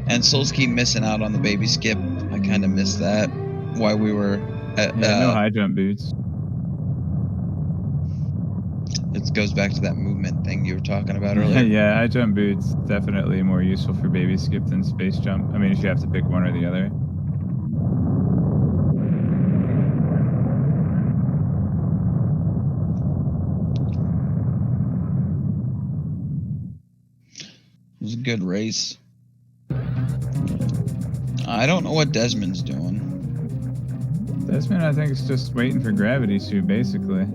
And Solsky missing out on the baby skip. I kind of missed that. Why we were at, no high jump boots. It goes back to that movement thing you were talking about earlier. Yeah, high jump boots definitely more useful for baby skip than space jump. I mean, if you have to pick one or the other. It was a good race. I don't know what Desmond's doing. Desmond, I think, is just waiting for gravity suit, basically.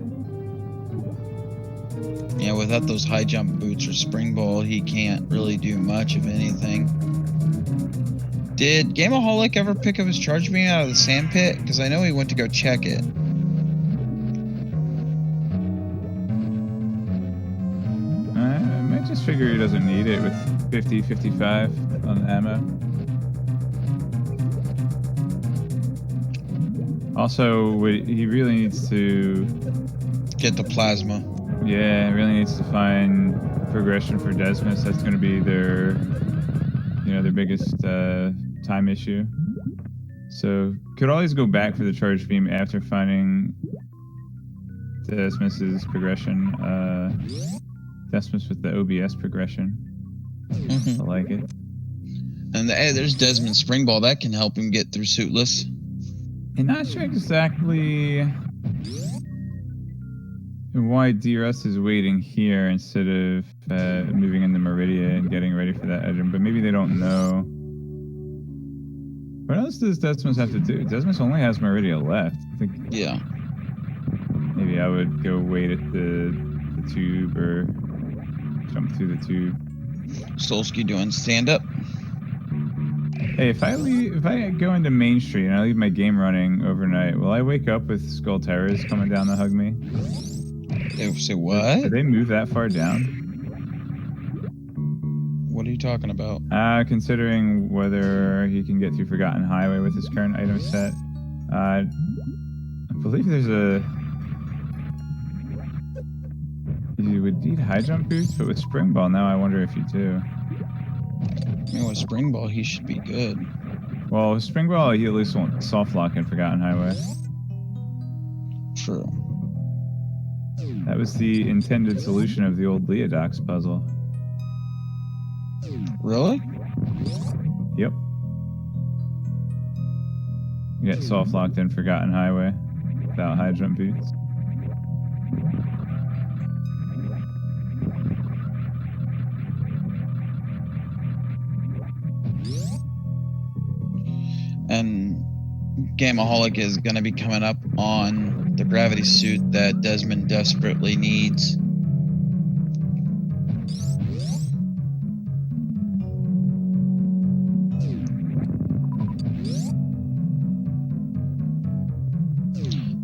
Yeah, without those high jump boots or spring ball, he can't really do much of anything. Did Gameaholic ever pick up his charge beam out of the sand pit? Because I know he went to go check it. I might just figure he doesn't need it with 50, 55 on ammo. Also, he really needs to Get the plasma. Yeah, it really needs to find progression for Desmus. That's going to be their biggest time issue. So could always go back for the charge beam after finding Desmus's progression. Desmus with the OBS progression. I like it. And there's Desmond's spring ball. That can help him get through suitless. I'm not sure exactly why DeRust is waiting here instead of moving into Meridia and getting ready for that engine, but maybe they don't know. What else does Desmus have to do? Desmus only has Meridia left. I think. Yeah. Maybe I would go wait at the tube or jump through the tube. Solsky doing stand up. Hey, if I go into Main Street and I leave my game running overnight, will I wake up with Skull Terrors coming down to hug me? They say what? Did they move that far down? What are you talking about? Considering whether he can get through Forgotten Highway with his current item set. I believe there's you would need high jump boots, but with Spring Ball now I wonder if you do. I mean, with spring ball, he should be good. Well, with Spring Ball, he at least won't soft lock in Forgotten Highway. True. That was the intended solution of the old Leodox puzzle. Really? Yep. You get soft locked in Forgotten Highway without high jump boots. And Gameaholic is going to be coming up on the gravity suit that Desmond desperately needs.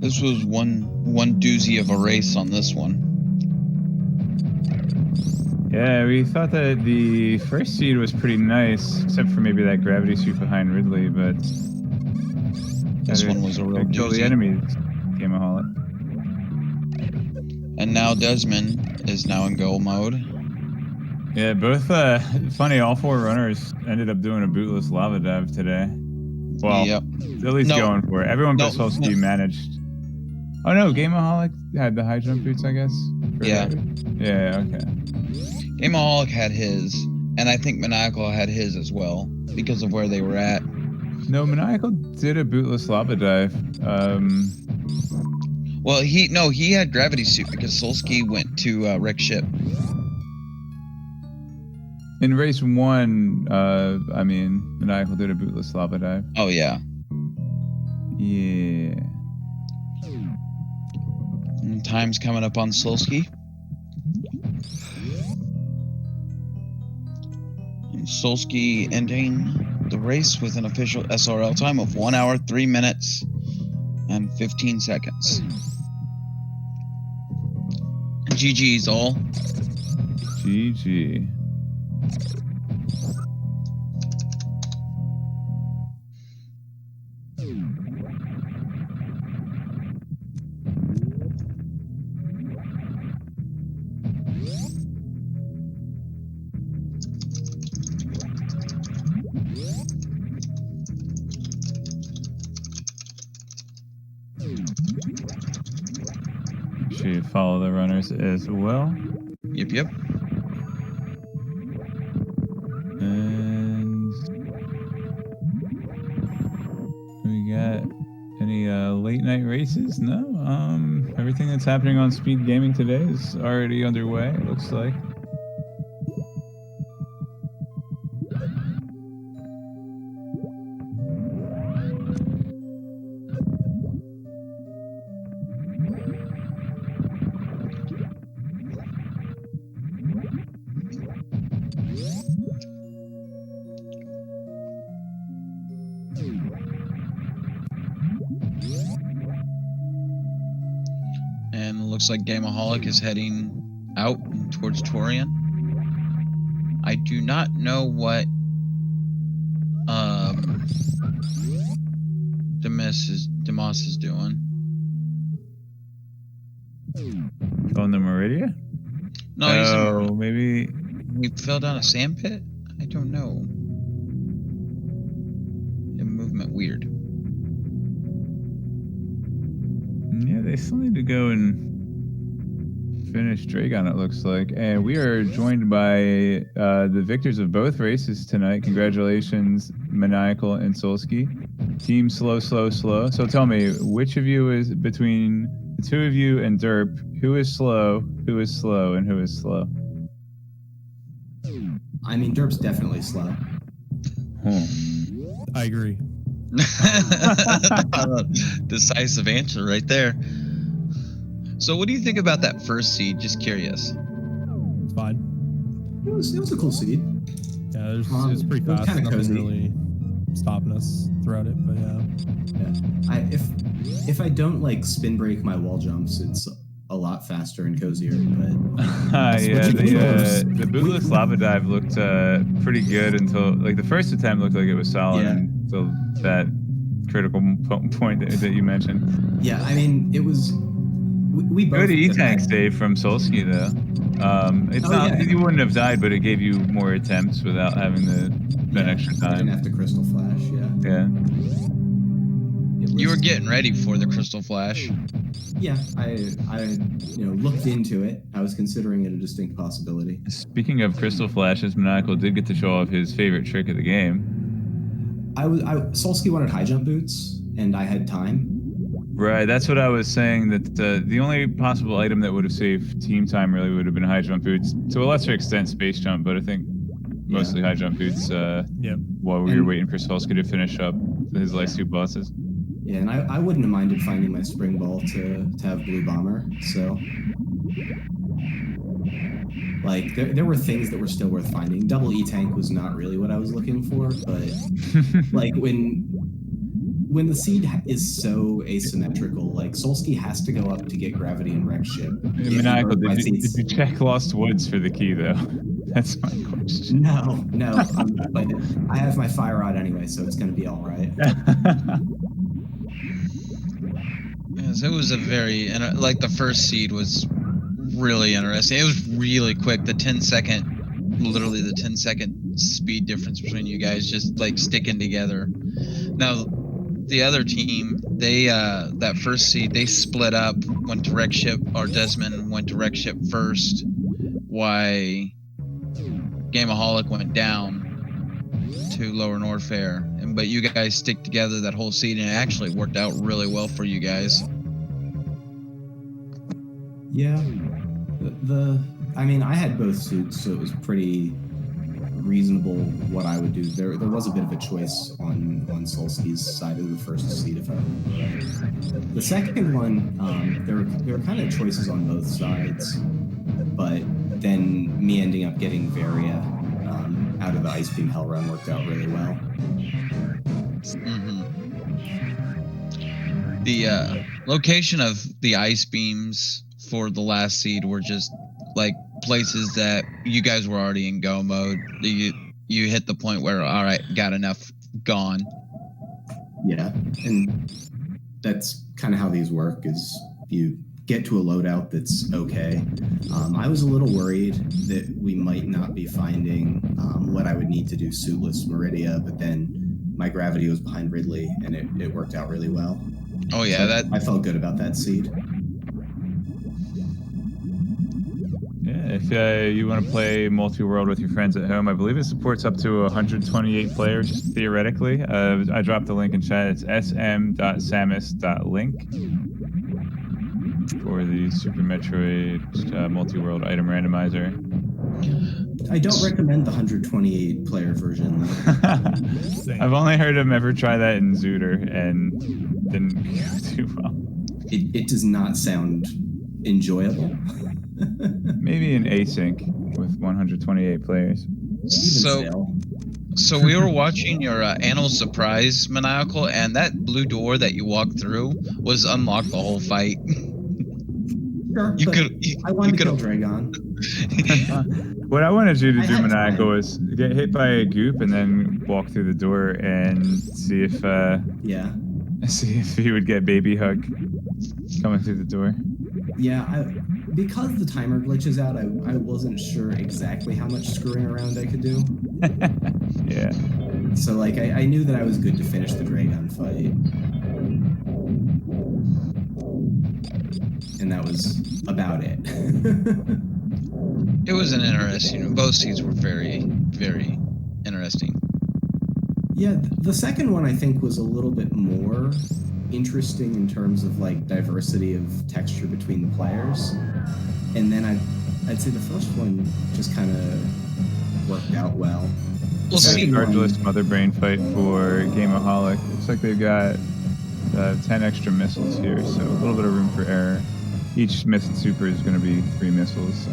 This was one doozy of a race on this one. Yeah, we thought that the first seed was pretty nice, except for maybe that gravity suit behind Ridley, but This one was a real kill the doozy. enemies, Gameaholic. And now Desmond is now in go mode. Yeah, both funny. All 4 runners ended up doing a bootless lava dive today. Well, yep. At least going for it. Everyone but Solsky managed. Oh no, Gameaholic had the high jump boots, I guess. Yeah. Yeah. Okay. Gameaholic had his, and I think Maniacal had his as well because of where they were at. No, Maniacal did a bootless lava dive. Well, he had gravity suit because Solsky went to wreck ship. In race 1, I mean, Maniacal did a bootless lava dive. Oh yeah. Yeah. And time's coming up on Solsky. And Solsky ending the race with an official SRL time of 1 hour, 3 minutes, and 15 seconds. GG's all. GG. Should follow the runners as well. Yep. And we got any late night races? No. Everything that's happening on Speed Gaming today is already underway, it looks like. And it looks like Gameaholic is heading out towards Torian. I do not know what Demas is doing. On the Meridia? No, maybe he fell down a sand pit? I don't know. The movement weird. Yeah, they still need to go and finish Dragon, it looks like. And we are joined by the victors of both races tonight. Congratulations, Maniacal and Solsky. Team Slow. So tell me, which of you is between the two of you and Derp, who is slow, and who is slow? I mean, Derp's definitely slow. I agree. Decisive answer right there. So what do you think about that first seed? Just curious. It's fine. It was a cool seed. Yeah, it's pretty fast. Kind of Nothing cozy. really stopping us throughout it, but yeah. If I don't like spin break my wall jumps, it's a lot faster and cozier. But the bootless lava dive looked pretty good until like the first attempt looked like it was solid until that critical point that you mentioned. Yeah, I mean it was. We both good E-tank save from Solsky though. You wouldn't have died, but it gave you more attempts without having to spend extra time. I didn't have to crystal flash. Yeah. You were getting ready for the crystal flash. Yeah, I looked into it. I was considering it a distinct possibility. Speaking of crystal flashes, Maniacal did get to show off his favorite trick of the game. Solsky wanted high jump boots, and I had time. Right, that's what I was saying, that the only possible item that would have saved team time really would have been high jump boots. To a lesser extent, space jump, but I think mostly high jump boots while we were waiting for Solsky to finish up his last 2 bosses. Yeah, and I wouldn't have minded finding my spring ball to have blue bomber, so... Like, there were things that were still worth finding. Double E-tank was not really what I was looking for, but like when when the seed is so asymmetrical, like Solsky has to go up to get gravity and wreck ship. Maniacal, did you check Lost Woods for the key though? That's my question. No. But I have my fire rod anyway, so it's going to be all right. Yes, it was a very, and like the first seed was really interesting. It was really quick. The 10-second, literally the 10-second speed difference between you guys just like sticking together. Now, the other team, they that first seed, they split up, went to wreck ship, or Desmond went to wreck ship first, why Gameaholic went down to Lower Norfair. But you guys stick together that whole seed, and it actually worked out really well for you guys. Yeah. I mean, I had both suits, so it was pretty reasonable what I would do. There was a bit of a choice on Solsky's side of the first seed, if I remember right. The second one, there were kind of choices on both sides, but then me ending up getting Varia out of the Ice Beam Hell Run worked out really well. Mm-hmm. The location of the ice beams for the last seed were just like places that you guys were already in go mode. You hit the point where, all right, got enough, gone. Yeah, and that's kind of how these work, is you get to a loadout that's okay. I was a little worried that we might not be finding what I would need to do suitless Meridia, but then my gravity was behind Ridley, and it worked out really well. Oh yeah, so I felt good about that seed. Yeah, if you want to play multi-world with your friends at home, I believe it supports up to 128 players, just theoretically. I dropped the link in chat. It's sm.samus.link for the Super Metroid multi-world item randomizer. I don't recommend the 128 player version. I've only heard him ever try that in Zooter and didn't go too well. It does not sound enjoyable. Maybe an async with 128 players. So we were watching your Animal Surprise, Maniacal, and that blue door that you walked through was unlocked the whole fight. Sure, I wanted to kill Dragon. What I wanted you to do, Maniacal, was get hit by a goop and then walk through the door and see if he would get baby hug coming through the door. Yeah, because the timer glitches out, I wasn't sure exactly how much screwing around I could do. Yeah. So like I knew that I was good to finish the Dragon fight. And that was about it. It was an interesting, both seeds were very, very interesting. Yeah, the second one I think was a little bit more interesting in terms of like diversity of texture between the players. And then I'd say the first one just kind of worked out well. We'll see. Regardless Mother Brain fight for Gameaholic. Looks like they've got 10 extra missiles here, so a little bit of room for error. Each missile super is going to be 3 missiles.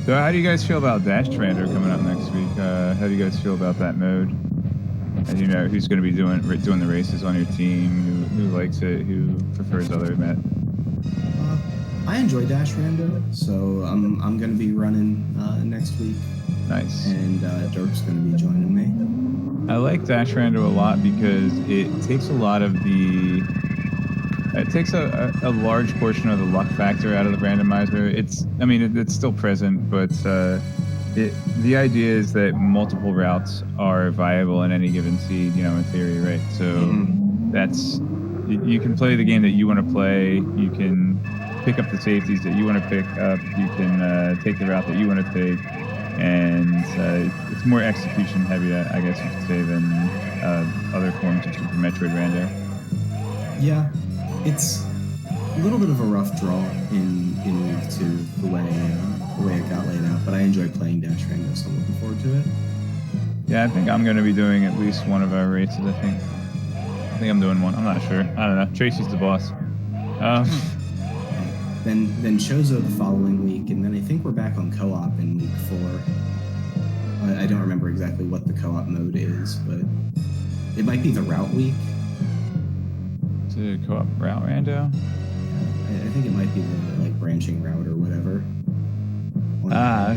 So how do you guys feel about Dash Rando coming up next week? How do you guys feel about that mode? And you know who's going to be doing the races on your team? Who likes it? Who prefers other met? I enjoy Dash Rando, so I'm going to be running next week. Nice. And Dirk's going to be joining me. I like Dash Rando a lot because it takes a lot of the. It takes a large portion of the luck factor out of the randomizer. It's still present, but the idea is that multiple routes are viable in any given seed, in theory, right? So that's, you can play the game that you want to play. You can pick up the safeties that you want to pick up. You can take the route that you want to take. And it's more execution heavy, I guess you could say, than other forms of Super Metroid Rando. Yeah. It's a little bit of a rough draw in week 2, the way it got laid out, but I enjoy playing Dash Rando, so I'm looking forward to it. Yeah, I think I'm going to be doing at least one of our races, I think I'm doing one. I'm not sure. I don't know. Tracy's the boss. Then Chozo the following week, and then I think we're back on co-op in week 4. I don't remember exactly what the co-op mode is, but it might be the route week. To co-op route rando? I think it might be the like branching route or whatever. Okay.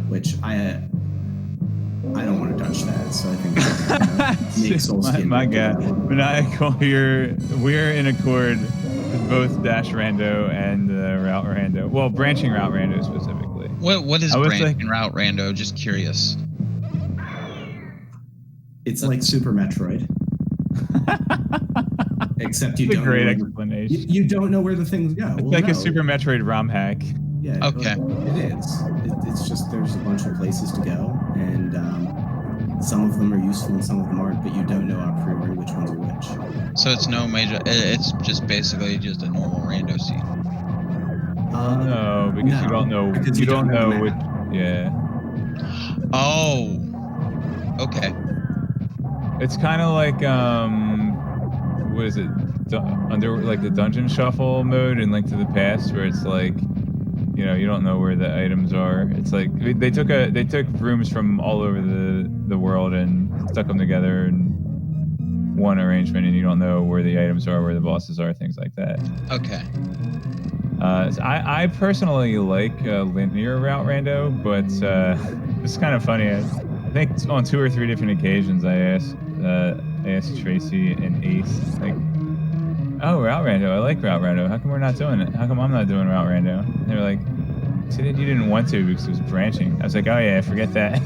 Which I don't want to touch that, so I think make Soulskin. my God, maniacal. We're in accord with both dash rando and route rando. Well, branching route rando specifically. What is branching route rando? Just curious. It's like Super Metroid. Except you don't. Great explanation. You don't know where the things go. It's like a Super Metroid ROM hack. Yeah. Okay. It is. It's just there's a bunch of places to go, and some of them are useful and some of them aren't, but you don't know a priori which ones are which. So it's no major. It's just basically just a normal rando seed. No, because no, you don't know. Because you don't know which. Yeah. Oh. Okay. It's kind of like what is it? Under like the dungeon shuffle mode in Link to the Past, where it's like, you know, you don't know where the items are. It's like they took rooms from all over the world and stuck them together in one arrangement, and you don't know where the items are, where the bosses are, things like that. Okay. So I personally like linear route rando, but it's kind of funny. I think on 2 or 3 different occasions I asked Tracy and Ace, like, oh, route rando, I like route rando. How come we're not doing it? How come I'm not doing route rando? And they were like, you said you didn't want to because it was branching. I was like, oh yeah, forget that.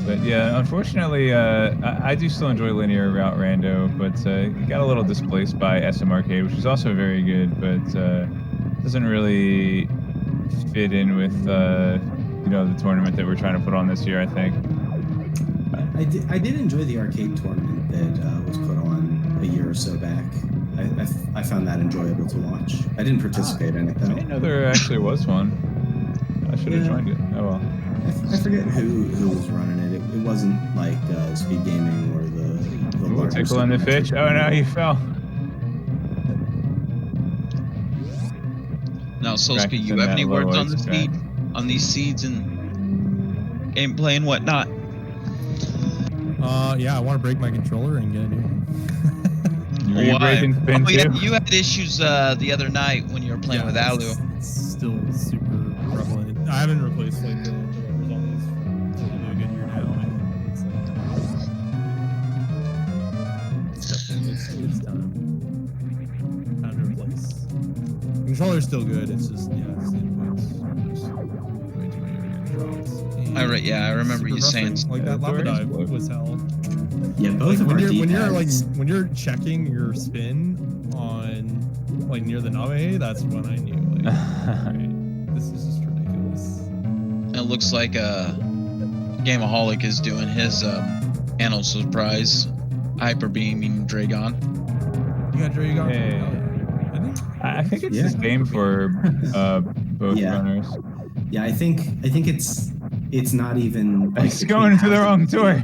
But yeah, unfortunately, I do still enjoy linear route rando, but it got a little displaced by SM Arcade, which is also very good, but doesn't really fit in with you know, the tournament that we're trying to put on this year, I think. I did enjoy the arcade tournament that was put on a year or so back. I found that enjoyable to watch. I didn't participate in it though. I didn't know there actually was one. I should have joined it. Oh well. I forget who was running it. It wasn't like Speed Gaming or the larger. Tickle in the fish. Oh no, you fell. Now, Solskjaer, you have any words on the seed, on these seeds and gameplay and whatnot? Yeah, I want to break my controller and get a new one. You're breaking spin too? Yeah, you had issues the other night when you were playing with Alu. It's still super prevalent. I haven't replaced like the rubbers on these for a good year now, and it's definitely it's time to replace. The controller's still good. It's just it's inputs. Just way too many drops. I remember you saying like that lava dive was hell. Yeah, both of our when you're checking your spin on like near the nave, that's when I knew like right, this is just ridiculous. It looks like Gameaholic is doing his Annal Surprise hyper beaming Dragon. You got Dragon? Hey. I think it's the same for both runners. Yeah, I think it's not even. Like, he's going into the wrong door.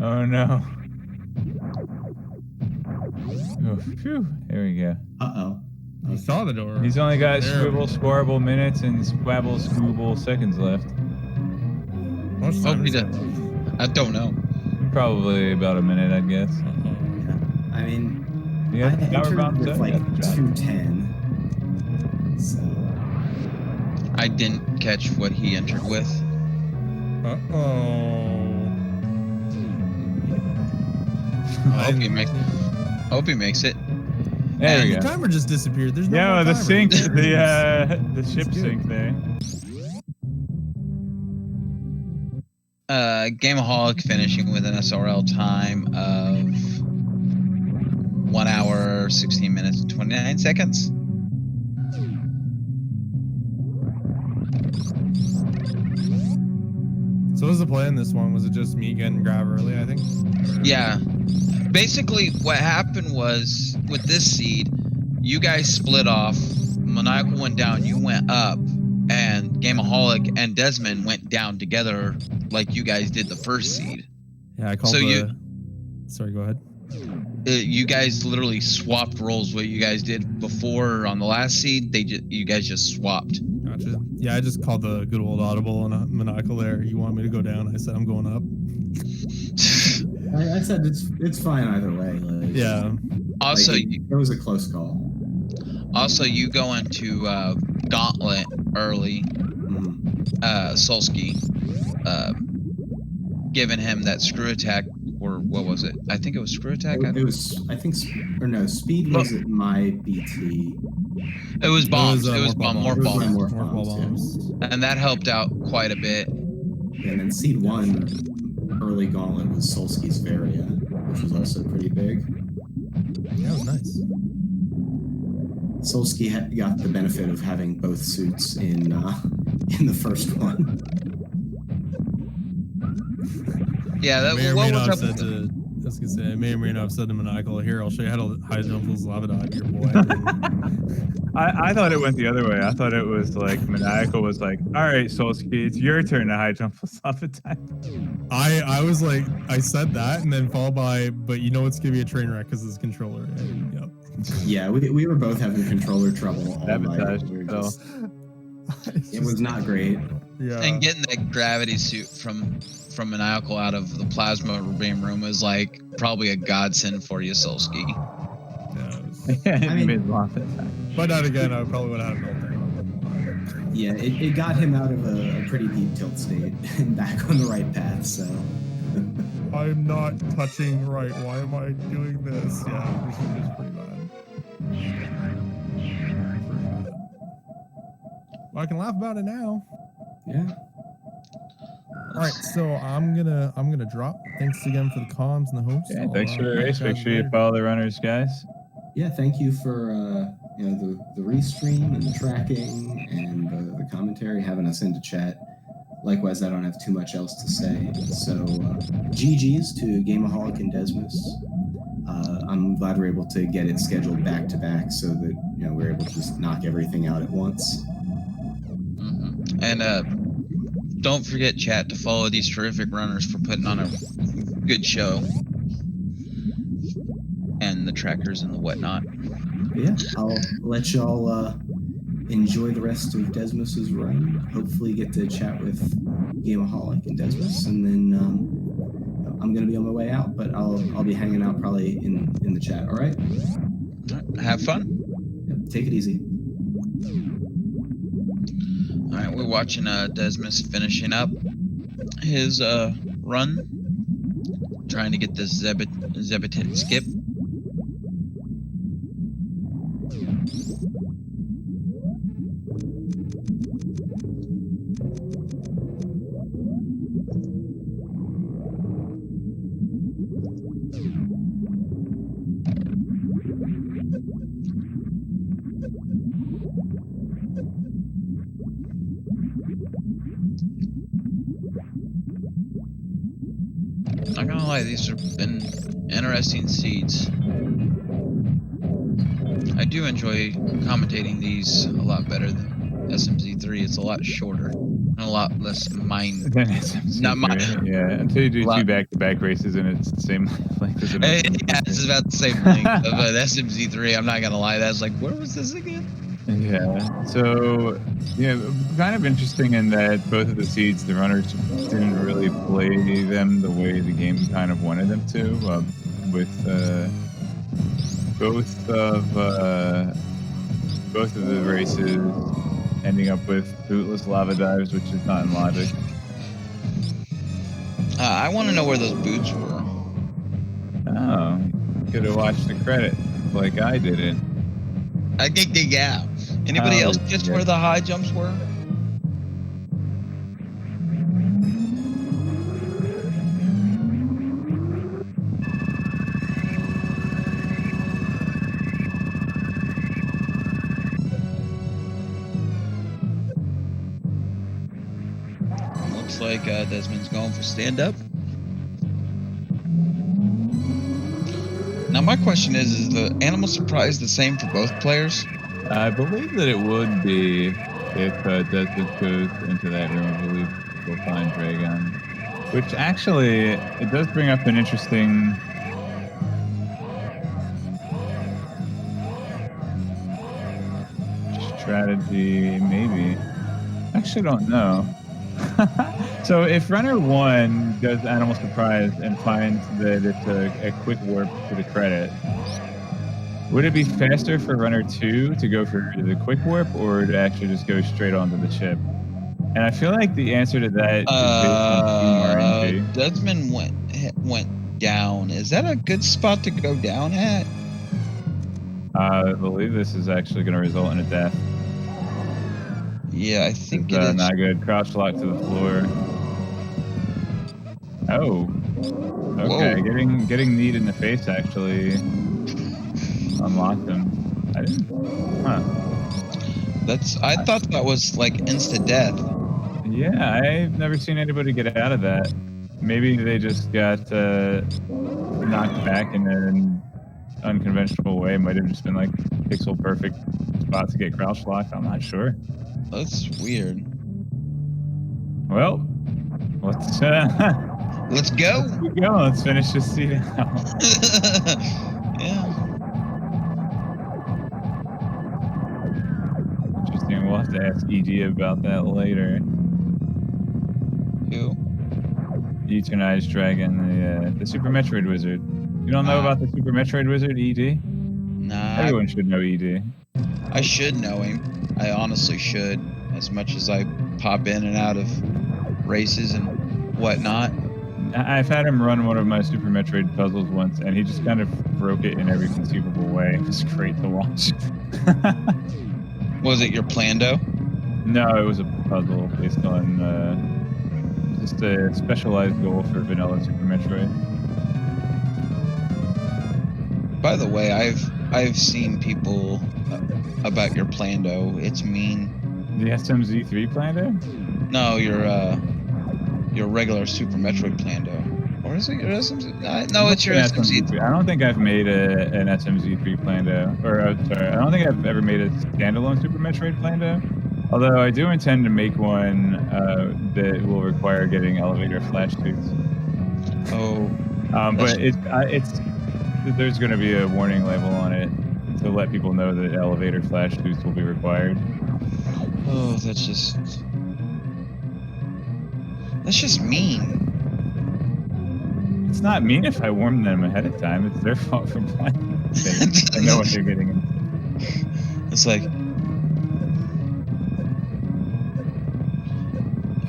Oh no. Oh, phew. There we go. Uh-oh. I saw the door. He's only got scribble, squarble minutes and squabble, scooble seconds left. How much time is that? I don't know. Probably about a minute, I'd guess. Yeah. I mean, yeah, I entered with like 210. So. I didn't catch what he entered with. I hope he makes it. There we go. The timer just disappeared. There's no more the timer. sync, the ship sync there. Gameaholic finishing with an SRL time of 1 hour, 16 minutes, and 29 seconds. So what was the plan this one? Was it just me getting grab early, I think? Yeah. Basically, what happened was, with this seed, you guys split off. Maniacal went down, you went up, and Gameaholic and Desmond went down together like you guys did the first seed. Yeah, I called Sorry, go ahead. You guys literally swapped roles. What you guys did before on the last seed, you guys just swapped. Gotcha. Gotcha. Yeah, I just called the good old audible on a maniacal there. You want me to go down? I said I'm going up. I said it's fine either way. Like, Yeah. Also, like it was a close call. also you go into Gauntlet early, Solski, giving him that screw attack, or what was it? I think it was screw attack. It was, I think, or no, speed was at my BT. It was bombs. It was Morph more It was my bombs, morph Morph bombs, bombs. and that helped out quite a bit. yeah. And then seed 1, early gauntlet was Solski's Varia, which was also pretty big. That was nice. Solski got the benefit of having both suits in the first one. Yeah, that may or what may was not up have with said the- to. I was gonna say, I may or may not have said to Maniacal, here, I'll show you how to high jump this lava dog, your boy. I thought it went the other way. I thought it was like Maniacal was like, all right, Solski, it's your turn to high jump with lava time. I was like, I said that, and then followed by, but you know what's gonna be a train wreck because it's a controller. And, yep. Yeah, we were both having controller trouble all night. Sabotage, We were so. just, it was not great. Yeah. And getting that gravity suit from Maniacal out of the plasma beam room is like probably a godsend for you, Solski. Yeah, Yeah, I mean- mid-lava time. but not again. I probably would have had an thing. Yeah, it got him out of a pretty deep tilt state and back on the right path. So I'm not touching right. Why am I doing this? Yeah, this is just pretty bad. Well, I can laugh about it now. yeah, All right, so I'm gonna drop. Thanks again for the comms and the host. Yeah, I'll, thanks for the catch race. you Make guys sure you later. follow the runners, guys. yeah. Thank you for the restream and the tracking and the commentary, having us into chat. Likewise, I don't have too much else to say. So GG's to Gameaholic and Desmos. I'm glad we're able to get it scheduled back to back so that we're able to just knock everything out at once. And don't forget, chat, to follow these terrific runners for putting on a good show, and the trackers and the whatnot. Yeah, I'll let y'all enjoy the rest of Desmos's run. Hopefully get to chat with Gameaholic and Desmos, and then I'm gonna be on my way out, but I'll be hanging out probably in the chat. All right? Have fun. Yep, take it easy. All right, we're watching Desmos finishing up his run, trying to get this Zebitit skip. Not gonna lie, these have been interesting seeds. I do enjoy commentating these a lot better than SMZ3. It's a lot shorter and a lot less mind. Then SMC3, Not my- yeah, until you do Lot- two back-to-back races and it's the same length as an Yeah, SMC3. this is about the same thing. But SMZ3, I'm not gonna lie, that's like, where was this again? Yeah. So, kind of interesting in that both of the seeds, the runners didn't really play them the way the game kind of wanted them to, with both of the races ending up with bootless lava dives, which is not in logic. I want to know where those boots were. Oh, could have watched the credit like I didn't. I think they yeah. Anybody Oh, else guess yeah. where the high jumps were? Looks like Desmond's going for stand up. Now my question is the animal surprise the same for both players? I believe that it would be if Desmond goes into that room. I believe we'll find Dragon. Which actually, it does bring up an interesting strategy, maybe. actually don't know. So if runner 1 does Animal Surprise and finds that it's a quick warp to the credit, would it be faster for runner 2 to go for the quick warp or to actually just go straight onto the chip? And I feel like the answer to that is based on team RNG. Desmond went down. Is that a good spot to go down at? I believe this is actually going to result in a death. Yeah, I think It's it is. not good. Crouch lock to the floor. Oh. Okay, Whoa. getting kneed in the face actually unlocked him. I didn't. Huh. I thought that was like insta death. Yeah, I've never seen anybody get out of that. Maybe they just got knocked back in an unconventional way. Might have just been like pixel perfect spot to get crouch locked. I'm not sure. That's weird. Well, let's Let's go. keep going. Let's finish this seat out. Yeah. Interesting. We'll have to ask EG about that later. Who? Eternized Dragon, the Super Metroid Wizard. You don't know about the Super Metroid Wizard, ED? Nah. Everyone should know ED. I should know him. I honestly should. As much as I pop in and out of races and whatnot. I've had him run one of my Super Metroid puzzles once, and he just kind of broke it in every conceivable way. It was great to watch. Was it your Plando? No, it was a puzzle based on just a specialized goal for vanilla Super Metroid. By the way, I've seen people about your Plando. It's mean. The SMZ3 Plando? No, your regular Super Metroid Plando. Or is it your SMZ? No, it's your SMZ. I don't think I've made an SMZ3 Plando. Or, sorry, I don't think I've ever made a standalone Super Metroid Plando. Although I do intend to make one that will require getting elevator flash suits. Oh. But there's going to be a warning label on it to let people know that elevator flash suits will be required. Oh, that's just mean. It's not mean if I warn them ahead of time. It's their fault for planning. I know what they're getting into. It's like,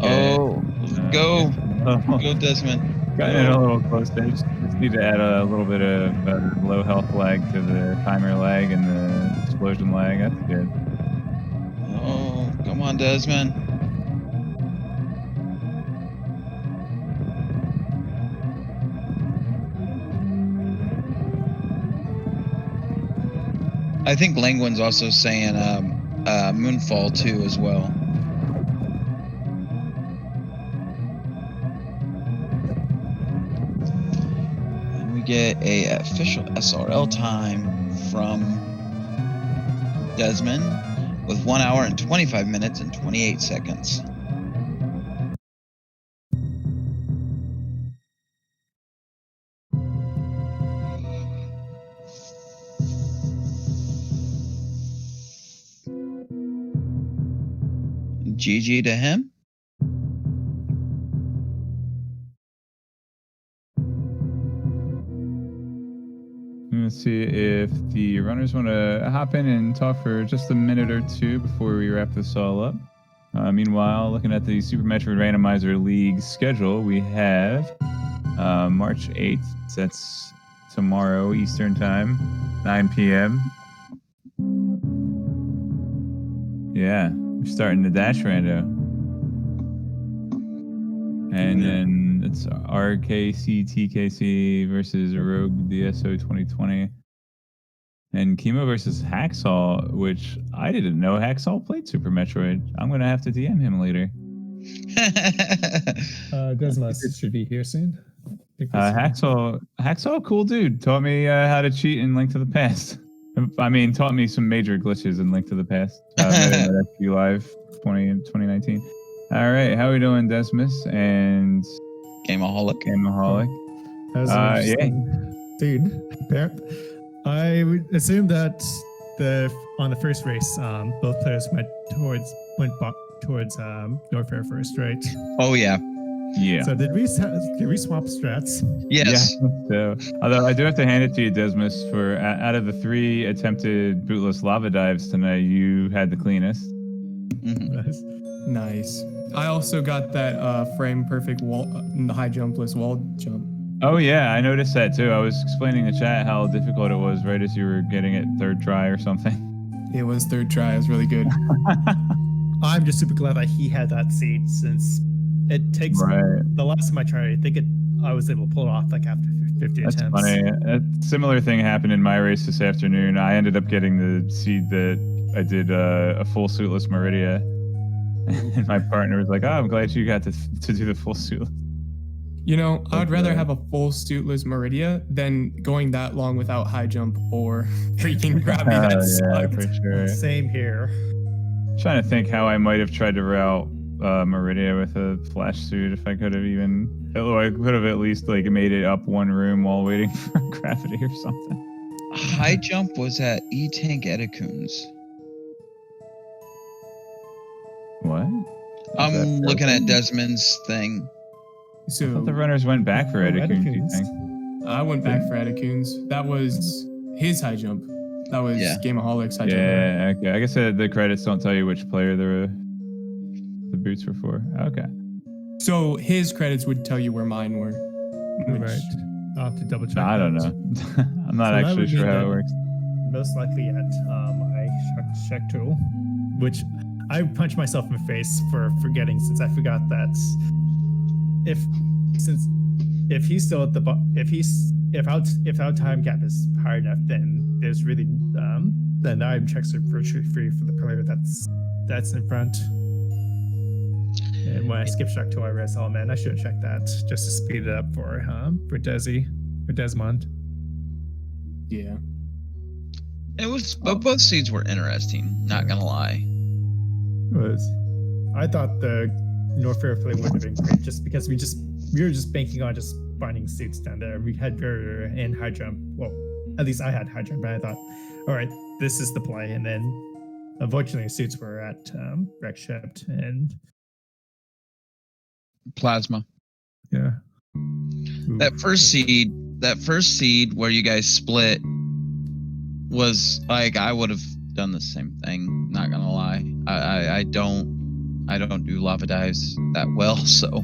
oh, go Desmond. Got in a little close there. Just need to add a little bit of low health lag to the timer lag and the explosion lag. That's good. Oh, come on, Desmond. I think Langwin's also saying Moonfall 2 as well. And we get a official SRL time from Desmond with 1 hour and 25 minutes and 28 seconds. GG to him. Let's see if the runners want to hop in and talk for just a minute or two before we wrap this all up. Meanwhile, looking at the Super Metroid Randomizer League schedule, we have March 8th. That's tomorrow Eastern Time, 9 p.m. Yeah, we're starting the Dash Rando. And then it's RKC TKC versus Rogue DSO 2020. And Chemo versus Hacksaw, which I didn't know Hacksaw played Super Metroid. I'm going to have to DM him later. Desmos should be here soon. Hacksaw, cool dude. Taught me how to cheat in Link to the Past. I mean, taught me some major glitches in Link to the Past. FQ Live 2019. All right, how we doing, Desmus and Gameaholic? Yeah. Dude, I would assume that on the first race, both players went towards Norfair first, right? Oh yeah. Yeah. So did we swap strats? Yes. Yeah. So, although I do have to hand it to you, Desmus, for out of the 3 attempted bootless lava dives tonight, you had the cleanest. Mhm. Nice. Nice. I also got that frame perfect wall, high jumpless wall jump. Oh yeah, I noticed that too. I was explaining to chat how difficult it was right as you were getting it 3rd try or something. It was 3rd try. It was really good. I'm just super glad that he had that seed since it takes Right. the last time I tried. I was able to pull it off like after 50 That's attempts. funny. A similar thing happened in my race this afternoon. I ended up getting the seed that I did a full suitless Meridia. And my partner was like, "Oh, I'm glad you got to do the full suitless." You know, I would rather Okay. have a full suitless Meridia than going that long without high jump or freaking gravity. That yeah, sucked. for sure. Same here. Trying to think how I might have tried to route Meridia with a flash suit if I could have even. Oh, I could have at least like made it up one room while waiting for gravity or something. High jump was at E-Tank Edicoons. What? I'm that looking at broken? Desmond's thing. I thought the So runners went back for Edicoons, you Edicoons. think? I went back for Edicoons. That was his high jump. That was Yeah. Gameaholics high jump. Yeah, okay. I guess the credits don't tell you which player the boots were for. Okay. So his credits would tell you where mine were. Which- Right. I'll have to double check. I don't that. know. I'm not So that actually would sure mean how it that- works. Most likely at my check tool, which I punched myself in the face for forgetting since I forgot that if he's still at the if our time gap is high enough, then there's really then the item checks are virtually free for the player that's in front. And when I skip check tool, I realized, oh man, I should have checked that just to speed it up for Desmond. Yeah. It was, but both seeds were interesting. Not gonna lie. I thought the Norfair play would have been great just because we were just banking on just finding suits down there. We had barrier and high jump. Well, at least I had high jump, but I thought, all right, this is the play. And then unfortunately suits were at wreck shipped and Plasma. yeah. That first seed where you guys split was like, I would have done the same thing. Not gonna lie. I don't do lava dives that well, so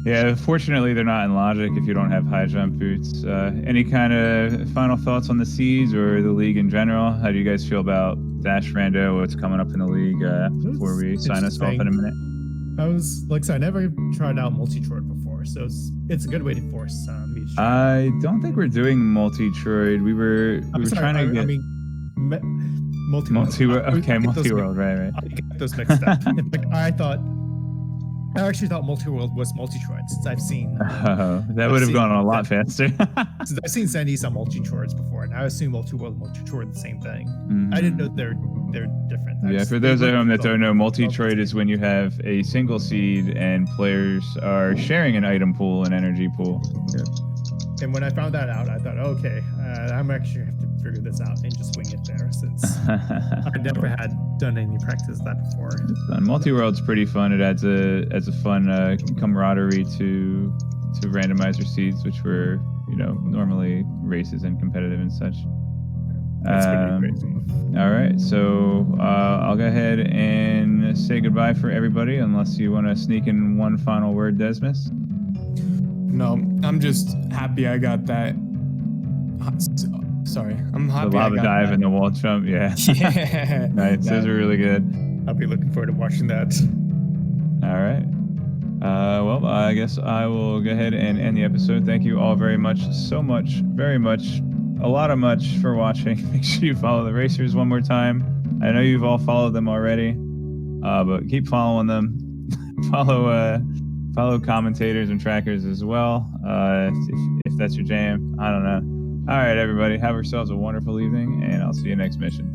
Yeah, fortunately they're not in logic if you don't have high jump boots. Any kind of final thoughts on the seeds or the league in general? How do you guys feel about Dash Rando? What's coming up in the league before we sign us off in a minute? I was like, so I never tried out multi-troid before, so it's a good way to force each. I don't think we're doing multi-troid. We were trying to get multi-world. Okay, multi-world, right. I get those mixed up. I actually thought multi-world was multi-troid since I've seen. That would have gone on a lot faster. Since I've seen Sandy's on multi-troids before, and I assume multi-world, multi-troid the same thing. Mhm. I didn't know they're different. Yeah, for those at home that don't know, multi-troid is when you have a single seed and players are sharing an item pool and energy pool. And when I found that out, I thought, okay, I'm actually have to figure this out and just wing it there since I never had done any practice of that before. Multi-world's pretty fun. It adds a fun camaraderie to randomizer seeds, which were normally races and competitive and such. That's pretty crazy. All right, so I'll go ahead and say goodbye for everybody, unless you want to sneak in one final word, Desmus. No, I'm just happy I got that. Sorry, I'm happy The lava I got dive that. and the wall jump, yeah. Yeah. Nice, those are really good. I'll be looking forward to watching that. All right. Well, I guess I will go ahead and end the episode. Thank you all very much, very much, a lot of much for watching. Make sure you follow the racers one more time. I know you've all followed them already, but keep following them. Follow commentators and trackers as well, if that's your jam. I don't know. All right, everybody, have yourselves a wonderful evening, and I'll see you next mission.